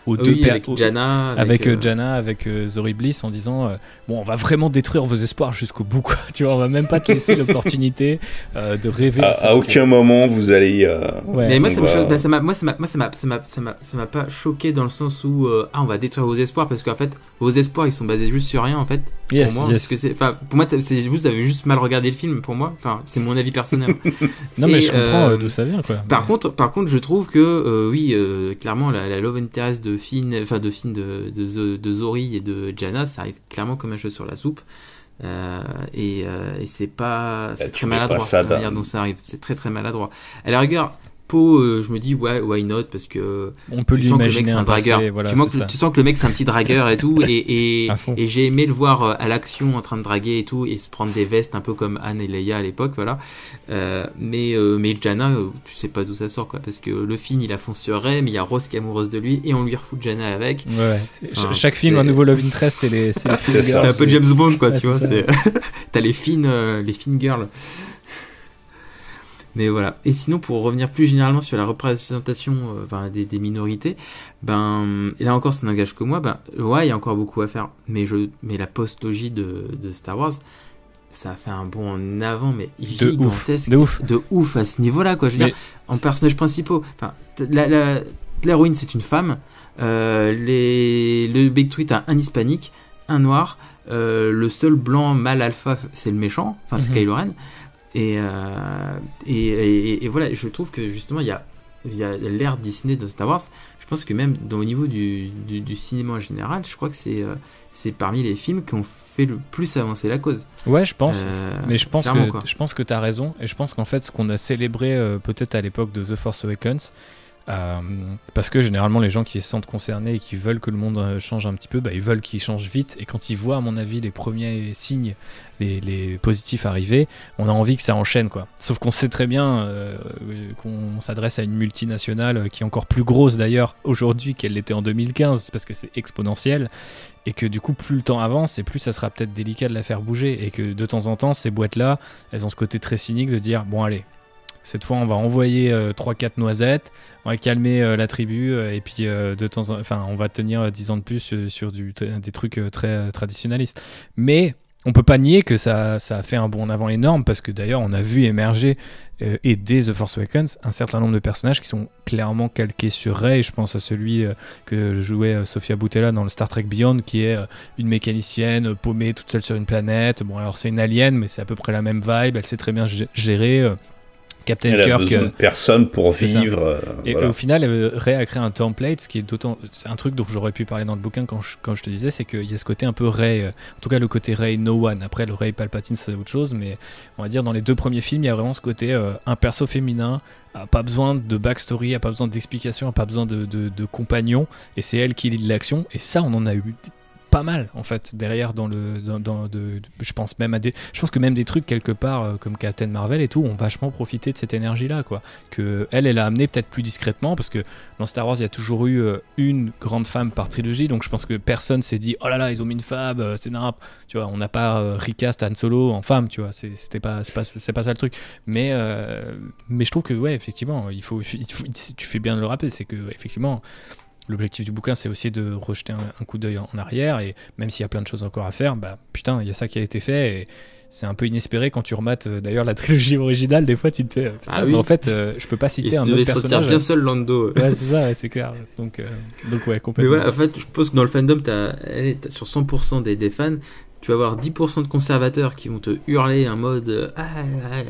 Avec Jana, avec Zori Bliss, en disant bon, on va vraiment détruire vos espoirs jusqu'au bout, quoi. Tu vois, on va même pas te laisser l'opportunité de rêver. À aucun moment vous allez. Mais moi, ça m'a pas choqué dans le sens où on va détruire vos espoirs, parce qu'en fait vos espoirs ils sont basés juste sur rien en fait. Yes, pour moi, parce que pour moi vous avez juste mal regardé le film, pour moi. Enfin, c'est mon avis personnel. Non, mais je comprends d'où ça vient, quoi. Par contre, je trouve que clairement la love interest de Zori et de Jana, ça arrive clairement comme un cheveu sur la soupe. Et c'est très maladroit la manière dont ça arrive. C'est très très maladroit. À la rigueur, Poe, je me dis ouais, why not, parce que on peut tu sens que le mec l'imaginer c'est un dragueur. voilà, Tu sens que le mec c'est un petit dragueur et tout, et À fond. j'ai aimé le voir à l'action en train de draguer et tout, et se prendre des vestes un peu comme Anne et Leia à l'époque, voilà. Mais Jana, tu sais pas d'où ça sort, quoi, parce que le film il a fonce sur Rey, mais il y a Rose qui est amoureuse de lui, et on lui refout Jana avec. Ouais. Enfin, Chaque film, c'est- un nouveau Love Interest, c'est les C'est Finn ça. C'est Girls, un peu James Bond, quoi, Ouais, tu vois. c'est ça. T'as les fines girls. Mais voilà. Et sinon, pour revenir plus généralement sur la représentation des minorités, et là encore, ça n'engage que moi. Ouais, il y a encore beaucoup à faire. Mais la post-logie de Star Wars, ça a fait un bond en avant, mais De ouf, gigantesque. de ouf. À ce niveau-là, quoi. Je veux Mais dire, en personnages principaux. Enfin, l'héroïne, c'est une femme. Le Big Tweet a un hispanique, un noir. Le seul blanc mâle alpha, c'est le méchant. Enfin, c'est Kylo Ren. Et voilà, je trouve que justement il y a l'ère Disney de Star Wars. Je pense que même au niveau du cinéma en général, je crois que c'est parmi les films qui ont fait le plus avancer la cause. Ouais, je pense. Mais je pense que tu as raison. Et je pense qu'en fait, ce qu'on a célébré peut-être à l'époque de The Force Awakens, parce que généralement les gens qui se sentent concernés et qui veulent que le monde change un petit peu, ils veulent qu'il change vite, et quand ils voient à mon avis les premiers signes, les positifs arriver, on a envie que ça enchaîne, quoi. Sauf qu'on sait très bien qu'on s'adresse à une multinationale qui est encore plus grosse d'ailleurs aujourd'hui qu'elle l'était en 2015, parce que c'est exponentiel, et que du coup plus le temps avance et plus ça sera peut-être délicat de la faire bouger, et que de temps en temps ces boîtes là elles ont ce côté très cynique de dire bon allez, cette fois on va envoyer 3-4 noisettes, on va calmer la tribu, et puis de temps en temps on va tenir 10 ans de plus sur des trucs très traditionnalistes. Mais on peut pas nier que ça a fait un bond en avant énorme, parce que d'ailleurs on a vu émerger et dès The Force Awakens un certain nombre de personnages qui sont clairement calqués sur Rey. Je pense à celui que jouait Sofia Boutella dans le Star Trek Beyond, qui est une mécanicienne paumée toute seule sur une planète. Bon, alors c'est une alien, mais c'est à peu près la même vibe, elle sait très bien gérer. Captain Elle a Kirk, besoin de personne pour vivre. Et voilà. au final, Rey a créé un template, ce qui est c'est un truc dont j'aurais pu parler dans le bouquin quand je te disais, c'est qu'il y a ce côté un peu Rey, en tout cas le côté Rey No One. Après, le Rey Palpatine, c'est autre chose, mais on va dire dans les deux premiers films, il y a vraiment ce côté un perso féminin, a pas besoin de backstory, a pas besoin d'explication, a pas besoin de compagnon, et c'est elle qui lit l'action. Et ça, on en a eu pas mal en fait derrière je pense que même des trucs quelque part comme Captain Marvel et tout ont vachement profité de cette énergie là, quoi, que elle a amené peut-être plus discrètement, parce que dans Star Wars il y a toujours eu une grande femme par trilogie, donc je pense que personne s'est dit oh là là ils ont mis une femme, c'est n'importe, tu vois, on n'a pas recast Han Solo en femme, tu vois, c'est pas ça le truc, mais je trouve que ouais, effectivement il faut tu fais bien de le rappeler, c'est que effectivement l'objectif du bouquin, c'est aussi de rejeter un coup d'œil en arrière, et même s'il y a plein de choses encore à faire, putain, il y a ça qui a été fait, et c'est un peu inespéré quand tu remates d'ailleurs la trilogie originale. Des fois, tu te fais putain, mais en fait, je peux pas citer un autre personnage. Il bien seul Lando. Ouais, c'est ça, ouais, c'est clair. Donc ouais, complètement. Mais voilà, en fait, je pense que dans le fandom, t'as sur 100% des fans, tu vas avoir 10% de conservateurs qui vont te hurler en mode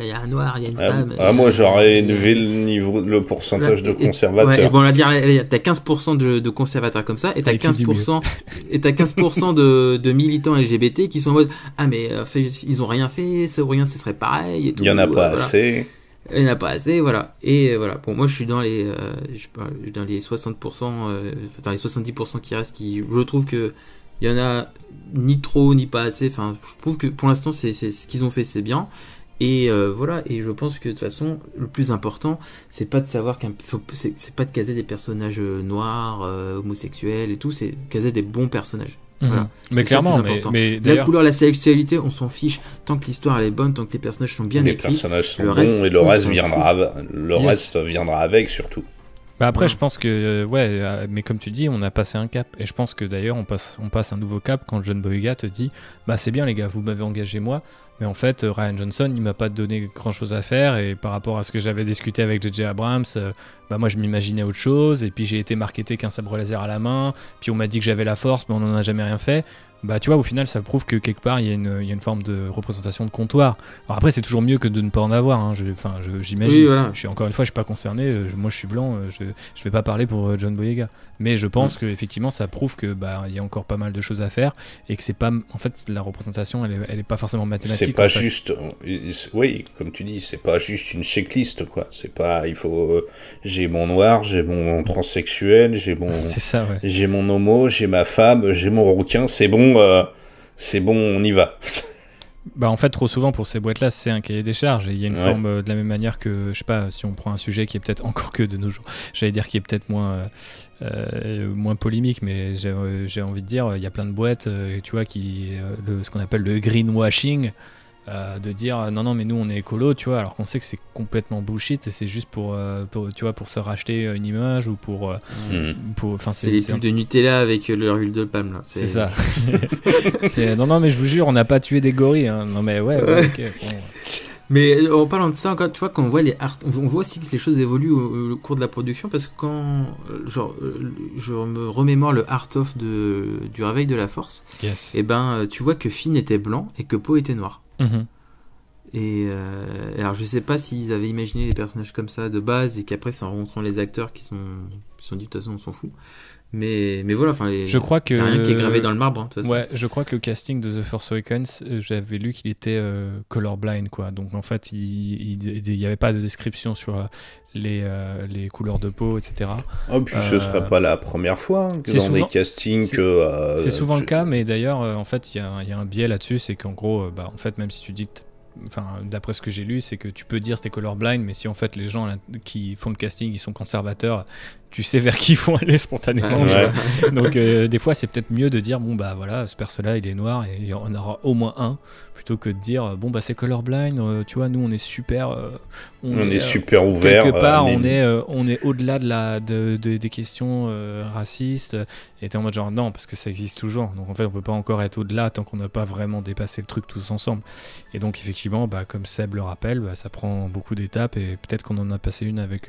il y a un noir, il y a une femme. Moi j'aurais élevé le pourcentage de conservateurs. Ouais, et bon, on va dire, t'as 15% de conservateurs comme ça, et t'as 15%, t'as 15% de militants LGBT qui sont en mode mais ils ont rien fait, rien, ce serait pareil et tout. Il y en a pas assez. Il n'y en a pas assez, voilà. Et voilà. Bon, moi, je suis dans les 60%, dans les 70% qui restent, qui, je trouve que il y en a ni trop ni pas assez. Enfin, je trouve que pour l'instant, c'est ce qu'ils ont fait, c'est bien. Et voilà. Et je pense que de toute façon, le plus important, c'est pas de savoir c'est pas de caser des personnages noirs, homosexuels et tout. C'est de caser des bons personnages. Voilà. Mais clairement, mais la couleur, la sexualité, on s'en fiche tant que l'histoire elle est bonne, tant que les personnages sont bien écrits. Les personnages sont bons et le reste viendra avec surtout. Après, je pense que mais comme tu dis, on a passé un cap, et je pense que d'ailleurs on passe un nouveau cap quand le jeune Boyega te dit c'est bien les gars, vous m'avez engagé moi, mais en fait Rian Johnson il m'a pas donné grand chose à faire, et par rapport à ce que j'avais discuté avec J.J. Abrams, moi je m'imaginais autre chose, et puis j'ai été marketé qu'un sabre laser à la main, puis on m'a dit que j'avais la force, mais on n'en a jamais rien fait. bah tu vois, au final, ça prouve que quelque part, il y a une forme de représentation de comptoir. Alors après, c'est toujours mieux que de ne pas en avoir, hein. J'imagine. Oui, voilà. Encore une fois, je suis pas concerné. Moi, je suis blanc. Je vais pas parler pour John Boyega. Mais je pense que effectivement, ça prouve que il y a encore pas mal de choses à faire et que c'est pas, en fait, la représentation, elle est pas forcément mathématique. C'est pas juste, oui, comme tu dis, c'est pas juste une checklist, quoi. C'est pas, il faut, j'ai mon noir, j'ai mon transsexuel, j'ai mon, c'est ça, ouais. J'ai mon homo, j'ai ma femme, j'ai mon requin, c'est bon, on y va. Bah en fait, trop souvent pour ces boîtes-là, c'est un cahier des charges. Et il y a une forme de la même manière que, je sais pas, si on prend un sujet qui est peut-être encore que de nos jours, j'allais dire qui est peut-être moins polémique, mais j'ai envie de dire, il y a plein de boîtes, tu vois, ce qu'on appelle le greenwashing, de dire non mais nous on est écolo, tu vois, alors qu'on sait que c'est complètement bullshit et c'est juste pour tu vois, pour se racheter une image ou pour enfin c'est les pubs de Nutella avec leur huile de palme là. C'est ça. non mais je vous jure, on n'a pas tué des gorilles, hein. Non mais ouais, ok, bon. Mais en parlant de ça, encore, tu vois, quand on voit on voit aussi que les choses évoluent au cours de la production, parce que quand je me remémore le Art of du Réveil de la Force, yes. Et ben tu vois que Finn était blanc et que Poe était noir. Mm-hmm. Et alors je sais pas s'ils avaient imaginé les personnages comme ça de base et qu'après c'est en rencontrant les acteurs qui sont dit de toute façon on s'en fout. Mais voilà, enfin je crois que c'est rien qui est gravé dans le marbre, hein, de toute façon. Ouais, je crois que le casting de The Force Awakens, j'avais lu qu'il était colorblind, quoi. Donc en fait, il y avait pas de description sur les couleurs de peau, etc. Oh, puis ce serait pas la première fois que dans des castings c'est souvent le cas, mais d'ailleurs en fait il y a un biais là-dessus, c'est qu'en gros en fait, même si tu dis que d'après ce que j'ai lu, c'est que tu peux dire c'était colorblind, mais si en fait les gens qui font le casting ils sont conservateurs, tu sais vers qui ils vont aller spontanément. Ouais. Donc des fois c'est peut-être mieux de dire bon bah voilà, ce perso là il est noir et il y en aura au moins un, plutôt que de dire bon bah c'est colorblind, tu vois, nous on est super on est super ouvert, quelque part on est au-delà des questions racistes, et t'es en mode genre non, parce que ça existe toujours, donc en fait on peut pas encore être au-delà tant qu'on n'a pas vraiment dépassé le truc tous ensemble. Et donc effectivement comme Seb le rappelle, ça prend beaucoup d'étapes, et peut-être qu'on en a passé une avec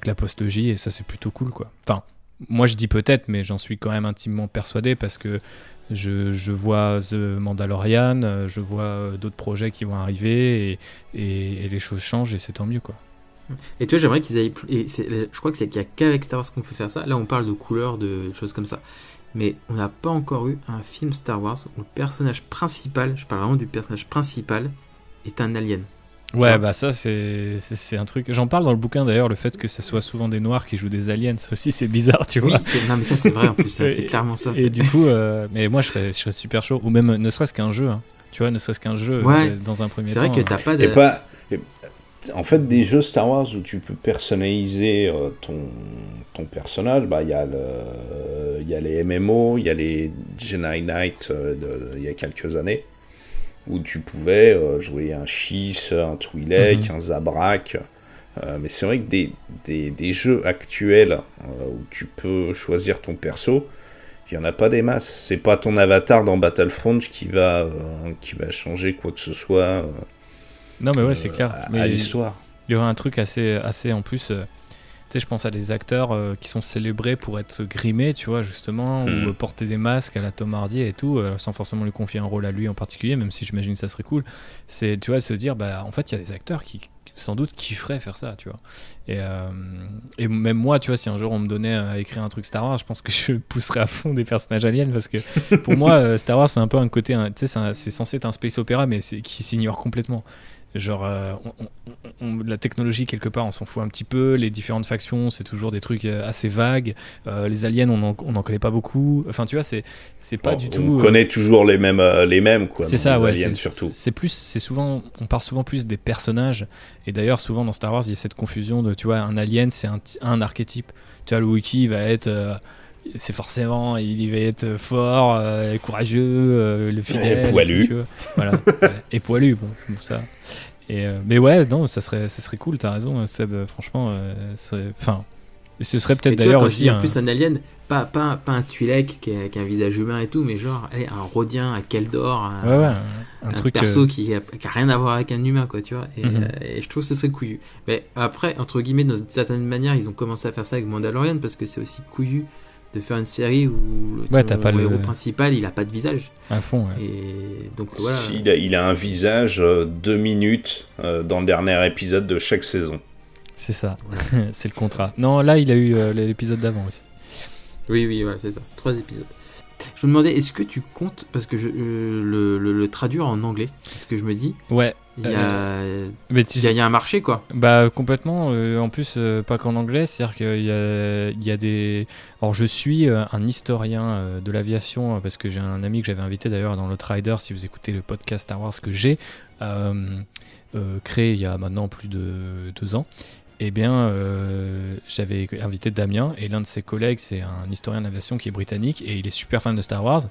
la post-logie, et ça c'est plutôt cool, quoi. Enfin, moi je dis peut-être, mais j'en suis quand même intimement persuadé, parce que je vois The Mandalorian, je vois d'autres projets qui vont arriver, et les choses changent, et c'est tant mieux, quoi. Et tu vois, j'aimerais qu'ils aillent je crois qu'il n'y a qu'avec Star Wars qu'on peut faire ça. Là on parle de couleurs, de choses comme ça, mais on n'a pas encore eu un film Star Wars où le personnage principal, je parle vraiment du personnage principal, est un alien. Ouais, bah ça c'est un truc. J'en parle dans le bouquin d'ailleurs, le fait que ça soit souvent des noirs qui jouent des aliens, ça aussi c'est bizarre, tu vois. Oui, non mais ça c'est vrai en plus, c'est clairement ça. Et du coup, mais moi je serais super chaud, ou même ne serait-ce qu'un jeu, hein. Tu vois, ne serait-ce qu'un jeu dans un premier temps. C'est vrai que t'as pas de... En fait, des jeux Star Wars où tu peux personnaliser ton personnage, il y a les MMO, il y a les Jedi Knight il y a quelques années, où tu pouvais jouer un Chiss, un Twi'lek, un Zabrak. Mais c'est vrai que des jeux actuels où tu peux choisir ton perso, il n'y en a pas des masses. C'est pas ton avatar dans Battlefront qui va changer quoi que ce soit. Non mais ouais, c'est clair. À l'histoire. Il y aura un truc assez en plus. Tu sais, je pense à des acteurs qui sont célébrés pour être grimés, tu vois, justement, ou porter des masques à la Tom Hardy et tout, sans forcément lui confier un rôle à lui en particulier, même si j'imagine que ça serait cool. C'est, tu vois, de se dire, en fait, il y a des acteurs qui sans doute kifferaient faire ça, tu vois. Et même moi, tu vois, si un jour on me donnait à écrire un truc Star Wars, je pense que je pousserais à fond des personnages aliens, parce que pour moi, Star Wars, c'est un peu un côté, tu sais, c'est censé être un space opéra, mais qui s'ignore complètement. Genre la technologie quelque part on s'en fout un petit peu, les différentes factions c'est toujours des trucs assez vagues, les aliens on en connaît pas beaucoup, enfin tu vois, c'est pas du tout, on connaît toujours les mêmes quoi. C'est ça, ouais, aliens, surtout c'est souvent, on parle souvent plus des personnages, et d'ailleurs souvent dans Star Wars il y a cette confusion de, tu vois, un alien c'est un archétype, tu vois, le Wookiee va être c'est forcément, il va être fort, courageux, le fidèle, et poilu, tu vois. Voilà, et poilu, bon ça. Mais ouais, non, ça serait cool, t'as raison, Seb, franchement, enfin, ce serait peut-être d'ailleurs aussi en plus un alien, pas un Twi'lek qui a un visage humain et tout, mais genre un Rhodien, un Keldor, un truc perso qui a rien à voir avec un humain, quoi, tu vois. Et je trouve que ce serait couillu. Mais après, entre guillemets, d'une certaine manière, ils ont commencé à faire ça avec Mandalorian, parce que c'est aussi couillu de faire une série où le héros principal il a pas de visage. À fond, ouais. Et donc voilà. Il a un visage 2 minutes dans le dernier épisode de chaque saison. C'est ça, c'est le contrat. Non, là il a eu l'épisode d'avant aussi. Oui, voilà, c'est ça. 3 épisodes. Je me demandais, est-ce que tu comptes, parce que le traduire en anglais, c'est ce que je me dis. Ouais. Il y a un marché, quoi. Bah complètement. En plus, pas qu'en anglais, c'est-à-dire qu'il y a des. Alors je suis un historien de l'aviation parce que j'ai un ami que j'avais invité d'ailleurs dans l'Outrider. Si vous écoutez le podcast Star Wars que j'ai créé il y a maintenant plus de 2 ans. Eh bien, j'avais invité Damien et l'un de ses collègues, c'est un historien d'aviation qui est britannique et il est super fan de Star Wars.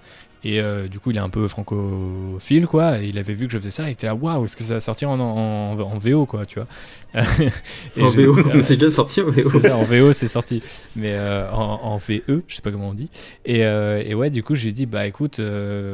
Et du coup, il est un peu francophile, quoi. Et il avait vu que je faisais ça, et il était là, waouh, est-ce que ça va sortir en VO, quoi, tu vois. En VO, c'est déjà sorti en VO. C'est ça, en VO, c'est sorti. Mais en VE, je sais pas comment on dit. Et ouais, du coup, je lui ai dit, bah écoute,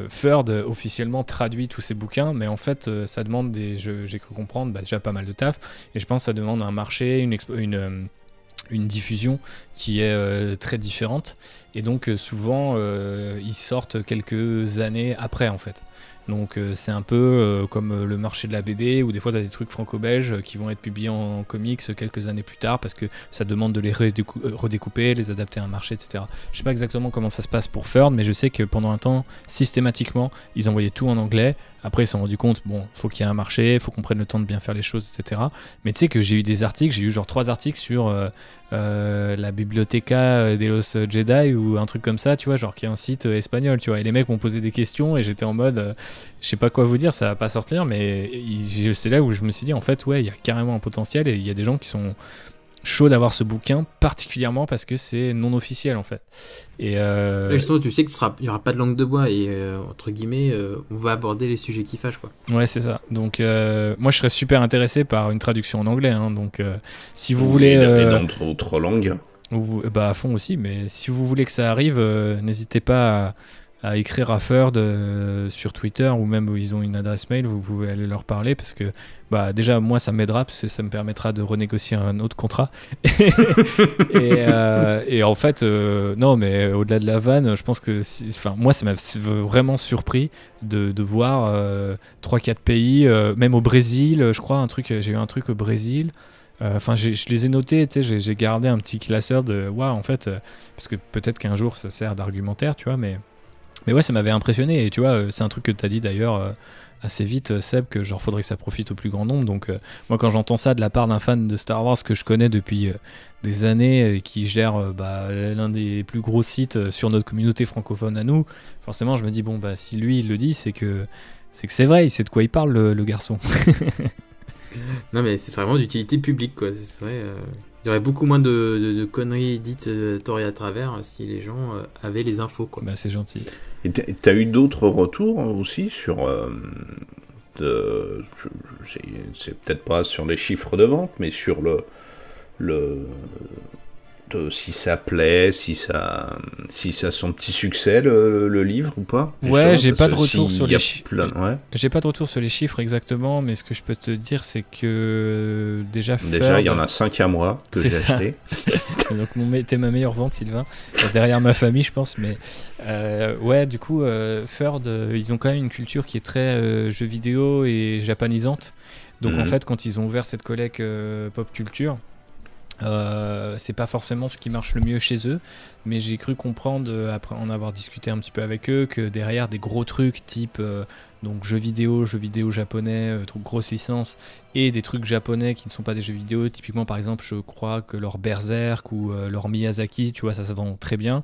Ferd officiellement traduit tous ses bouquins, mais en fait, ça demande j'ai cru comprendre, déjà pas mal de taf. Et je pense que ça demande un marché, une diffusion qui est très différente et donc souvent ils sortent quelques années après en fait. Donc c'est un peu comme le marché de la BD où des fois tu as des trucs franco-belges qui vont être publiés en comics quelques années plus tard parce que ça demande de les redécouper, les adapter à un marché, etc. Je sais pas exactement comment ça se passe pour Ferd, mais je sais que pendant un temps, systématiquement, ils envoyaient tout en anglais. Après, ils se sont rendus compte, bon, faut qu'il y ait un marché, faut qu'on prenne le temps de bien faire les choses, etc. Mais tu sais que j'ai eu des articles, j'ai eu genre 3 articles sur la Biblioteca de los Jedi ou un truc comme ça, tu vois, genre qui est un site espagnol, tu vois. Et les mecs m'ont posé des questions et j'étais en mode, je sais pas quoi vous dire, ça va pas sortir, mais c'est là où je me suis dit, en fait, ouais, il y a carrément un potentiel et il y a des gens qui sont chaud d'avoir ce bouquin, particulièrement parce que c'est non officiel en fait. Et justement, tu sais qu'il n'y aura pas de langue de bois et entre guillemets, on va aborder les sujets qui fâchent, quoi. Ouais, c'est ça. Donc, moi je serais super intéressé par une traduction en anglais. Hein, donc, si vous voulez. Et dans d'autres langues. Bah, à fond aussi, mais si vous voulez que ça arrive, n'hésitez pas à écrire à Ferd sur Twitter ou même où ils ont une adresse mail, vous pouvez aller leur parler parce que bah déjà moi ça m'aidera parce que ça me permettra de renégocier un autre contrat et en fait non mais au-delà de la vanne je pense que moi ça m'a vraiment surpris de voir 3-4 pays même au Brésil je crois j'ai eu un truc au Brésil. Enfin, je les ai notés, tu sais, j'ai gardé un petit classeur de waouh en fait parce que peut-être qu'un jour ça sert d'argumentaire, tu vois, mais ouais, ça m'avait impressionné. Et tu vois, c'est un truc que tu as dit d'ailleurs assez vite, Seb, que genre faudrait que ça profite au plus grand nombre. Donc, moi, quand j'entends ça de la part d'un fan de Star Wars que je connais depuis des années et qui gère l'un des plus gros sites sur notre communauté francophone à nous, forcément, je me dis, bon, bah, si lui, il le dit, c'est que c'est vrai, il sait de quoi il parle, le garçon. Non, mais c'est vraiment d'utilité publique, quoi. C'est vrai. Il y aurait beaucoup moins de conneries dites torées à travers si les gens avaient les infos, quoi. Bah, c'est gentil. Et t'as eu d'autres retours aussi sur... c'est peut-être pas sur les chiffres de vente, mais sur si ça plaît, si ça a son petit succès le livre ou pas. Ouais, j'ai pas de retour sur les chiffres. Ouais. J'ai pas de retour sur les chiffres exactement, mais ce que je peux te dire, c'est que déjà il y en a 5 à moi que j'ai acheté. Donc t'es ma meilleure vente, Sylvain. Derrière ma famille, je pense, mais ouais, du coup, Ferd, ils ont quand même une culture qui est très jeux vidéo et japonisante. Donc en fait, quand ils ont ouvert cette collecte pop culture. C'est pas forcément ce qui marche le mieux chez eux, mais j'ai cru comprendre après en avoir discuté un petit peu avec eux que derrière des gros trucs type donc jeux vidéo japonais, grosses licences et des trucs japonais qui ne sont pas des jeux vidéo, typiquement par exemple je crois que leur Berserk ou leur Miyazaki, tu vois, ça se vend très bien.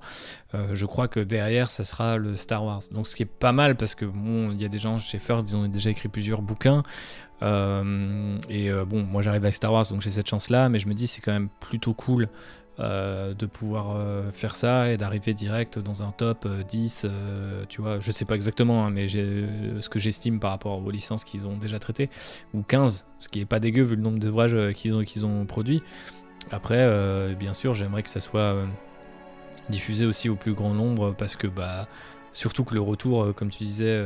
Je crois que derrière ça sera le Star Wars, donc ce qui est pas mal parce que bon, il y a des gens chez Ferd, ils ont déjà écrit plusieurs bouquins. Bon, moi j'arrive avec Star Wars donc j'ai cette chance là, mais je me dis c'est quand même plutôt cool de pouvoir faire ça et d'arriver direct dans un top 10, tu vois, je sais pas exactement hein, mais ce que j'estime par rapport aux licences qu'ils ont déjà traitées, ou 15, ce qui est pas dégueu vu le nombre d'ouvrages qu'ils ont produits. Après bien sûr j'aimerais que ça soit diffusé aussi au plus grand nombre parce que bah surtout que le retour, comme tu disais,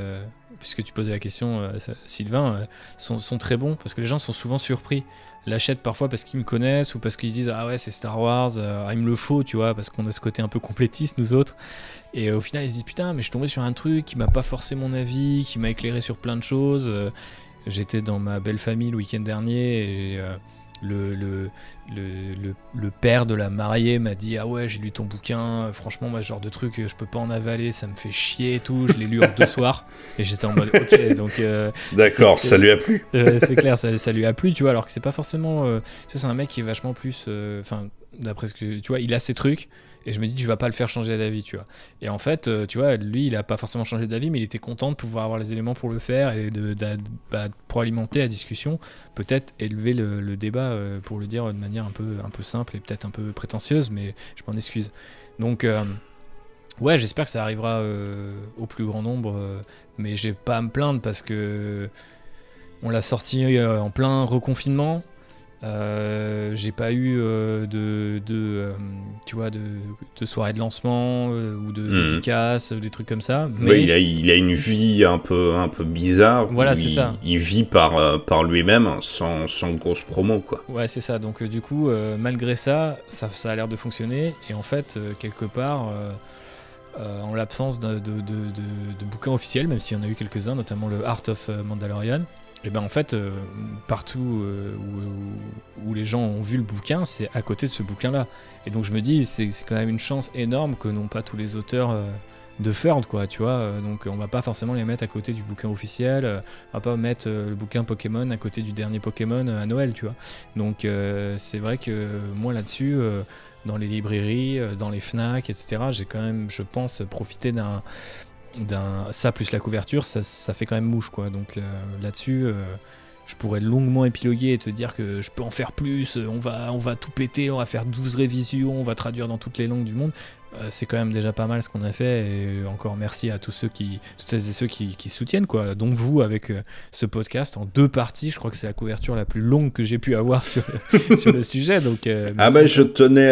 puisque tu posais la question, Sylvain, sont très bons, parce que les gens sont souvent surpris. L'achètent parfois parce qu'ils me connaissent ou parce qu'ils disent ah ouais c'est Star Wars, il me le faut, tu vois, parce qu'on a ce côté un peu complétiste nous autres. Et au final ils se disent putain mais je suis tombé sur un truc qui m'a pas forcé mon avis, qui m'a éclairé sur plein de choses. J'étais dans ma belle famille le week-end dernier et le père de la mariée m'a dit ah ouais j'ai lu ton bouquin, franchement moi ce genre de truc je peux pas en avaler, ça me fait chier et tout, je l'ai lu en 2 soirs et j'étais en mode ok donc d'accord, ça lui a plu. C'est clair, ça lui a plu, tu vois, alors que c'est pas forcément tu vois, c'est un mec qui est vachement plus enfin d'après ce que tu vois, il a ses trucs et je me dis tu vas pas le faire changer d'avis, tu vois, et en fait tu vois lui il a pas forcément changé d'avis mais il était content de pouvoir avoir les éléments pour le faire et pour alimenter la discussion, peut-être élever le débat pour le dire de manière un peu simple et peut-être un peu prétentieuse, mais je m'en excuse. Donc ouais j'espère que ça arrivera au plus grand nombre, mais j'ai pas à me plaindre parce que on l'a sorti en plein reconfinement. J'ai pas eu tu vois, de soirée de lancement ou de dédicaces ou des trucs comme ça. Mais oui, il a une vie un peu bizarre. Voilà, c'est ça. Il vit par lui-même sans grosse promo, quoi. Ouais, c'est ça. Donc du coup, malgré ça a l'air de fonctionner. Et en fait, quelque part, en l'absence de bouquins officiels, même s'il y en a eu quelques-uns, notamment le Art of Mandalorian. Et ben en fait, partout où les gens ont vu le bouquin, c'est à côté de ce bouquin-là. Et donc je me dis, c'est quand même une chance énorme que n'ont pas tous les auteurs de Ferd, quoi, tu vois. Donc on va pas forcément les mettre à côté du bouquin officiel, on va pas mettre le bouquin Pokémon à côté du dernier Pokémon à Noël, tu vois. Donc c'est vrai que moi là-dessus, dans les librairies, dans les Fnac, etc., j'ai quand même, je pense, profité d'un ça plus la couverture, ça fait quand même mouche, quoi. Donc là-dessus je pourrais longuement épiloguer et te dire que je peux en faire plus, on va tout péter, on va faire 12 révisions, on va traduire dans toutes les langues du monde. C'est quand même déjà pas mal ce qu'on a fait, et encore merci à toutes celles et ceux qui soutiennent, quoi. Donc vous, avec ce podcast en 2 parties, je crois que c'est la couverture la plus longue que j'ai pu avoir sur le sujet. Donc je tenais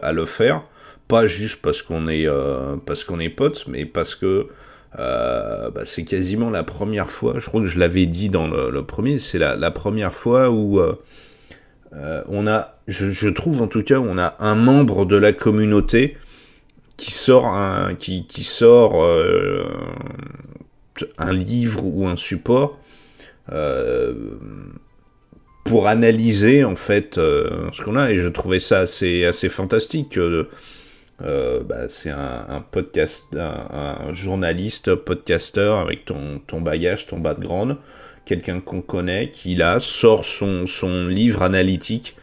à le faire. Pas juste parce qu'on est potes, mais parce que c'est quasiment la première fois, je crois que je l'avais dit dans le premier, c'est la première fois où on a, je trouve en tout cas, on a un membre de la communauté qui sort un livre ou un support pour analyser en fait ce qu'on a, et je trouvais ça assez fantastique. C'est un podcast, un journaliste, podcasteur avec ton bagage, ton background, quelqu'un qu'on connaît, qui là sort son livre analytique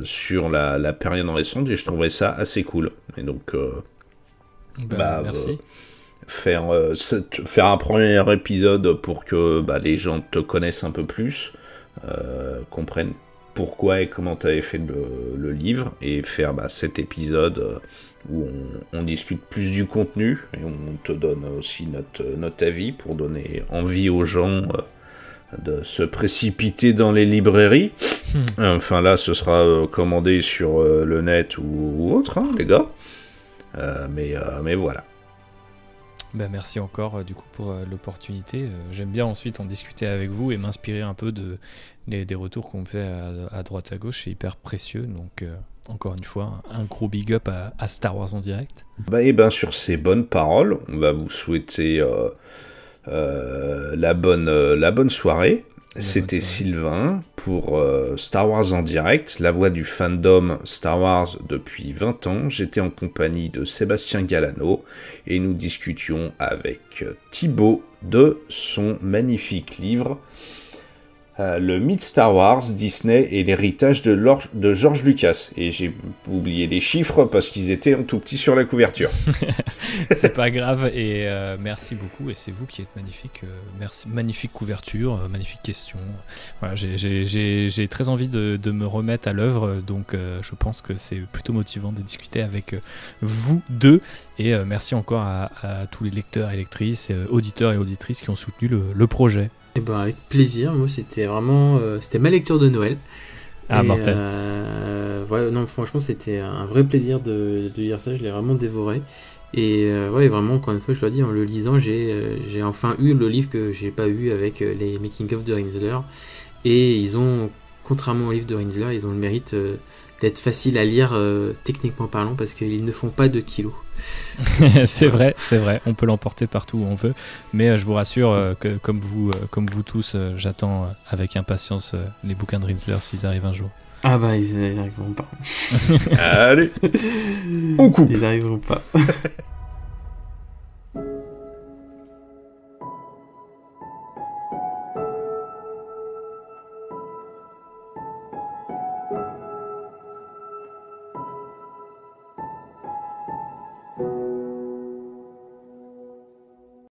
sur la période récente, et je trouvais ça assez cool. Et donc merci. Faire un premier épisode pour que les gens te connaissent un peu plus, comprennent pourquoi et comment tu avais fait le livre, et faire cet épisode où on discute plus du contenu et on te donne aussi notre avis pour donner envie aux gens de se précipiter dans les librairies. Enfin là, ce sera commandé sur le net ou autre, hein, les gars. Mais voilà. Merci encore du coup pour l'opportunité. J'aime bien ensuite en discuter avec vous et m'inspirer un peu des retours qu'on me fait à droite à gauche. C'est hyper précieux, donc encore une fois un gros big up à Star Wars en direct. Sur ces bonnes paroles, on va vous souhaiter la bonne soirée. C'était Sylvain pour Star Wars en direct, la voix du fandom Star Wars depuis 20 ans. J'étais en compagnie de Sébastien Galano et nous discutions avec Thibaut de son magnifique livre Le mythe Star Wars, Disney et l'héritage de George Lucas. Et j'ai oublié les chiffres parce qu'ils étaient en tout petit sur la couverture. C'est pas grave, et merci beaucoup, et c'est vous qui êtes magnifique. Merci, magnifique couverture, magnifique question. Voilà, j'ai très envie de me remettre à l'œuvre, donc je pense que c'est plutôt motivant de discuter avec vous deux. Et merci encore à tous les lecteurs et lectrices, auditeurs et auditrices qui ont soutenu le projet. Avec plaisir, moi c'était vraiment c'était ma lecture de Noël. Ah, mortel. ouais, non, franchement, c'était un vrai plaisir de lire ça. Je l'ai vraiment dévoré. Et ouais, vraiment, encore une fois, je dois dire, en le lisant, j'ai enfin eu le livre que j'ai pas eu avec les making-of de Rinzler. Et ils ont, contrairement au livre de Rinzler, ils ont le mérite d'être faciles à lire techniquement parlant parce qu'ils ne font pas de kilos. C'est vrai, on peut l'emporter partout où on veut, mais je vous rassure que comme vous tous, j'attends avec impatience les bouquins de Rinzler s'ils arrivent un jour. Ah bah ils arriveront pas. Allez, on coupe. Ils arriveront pas.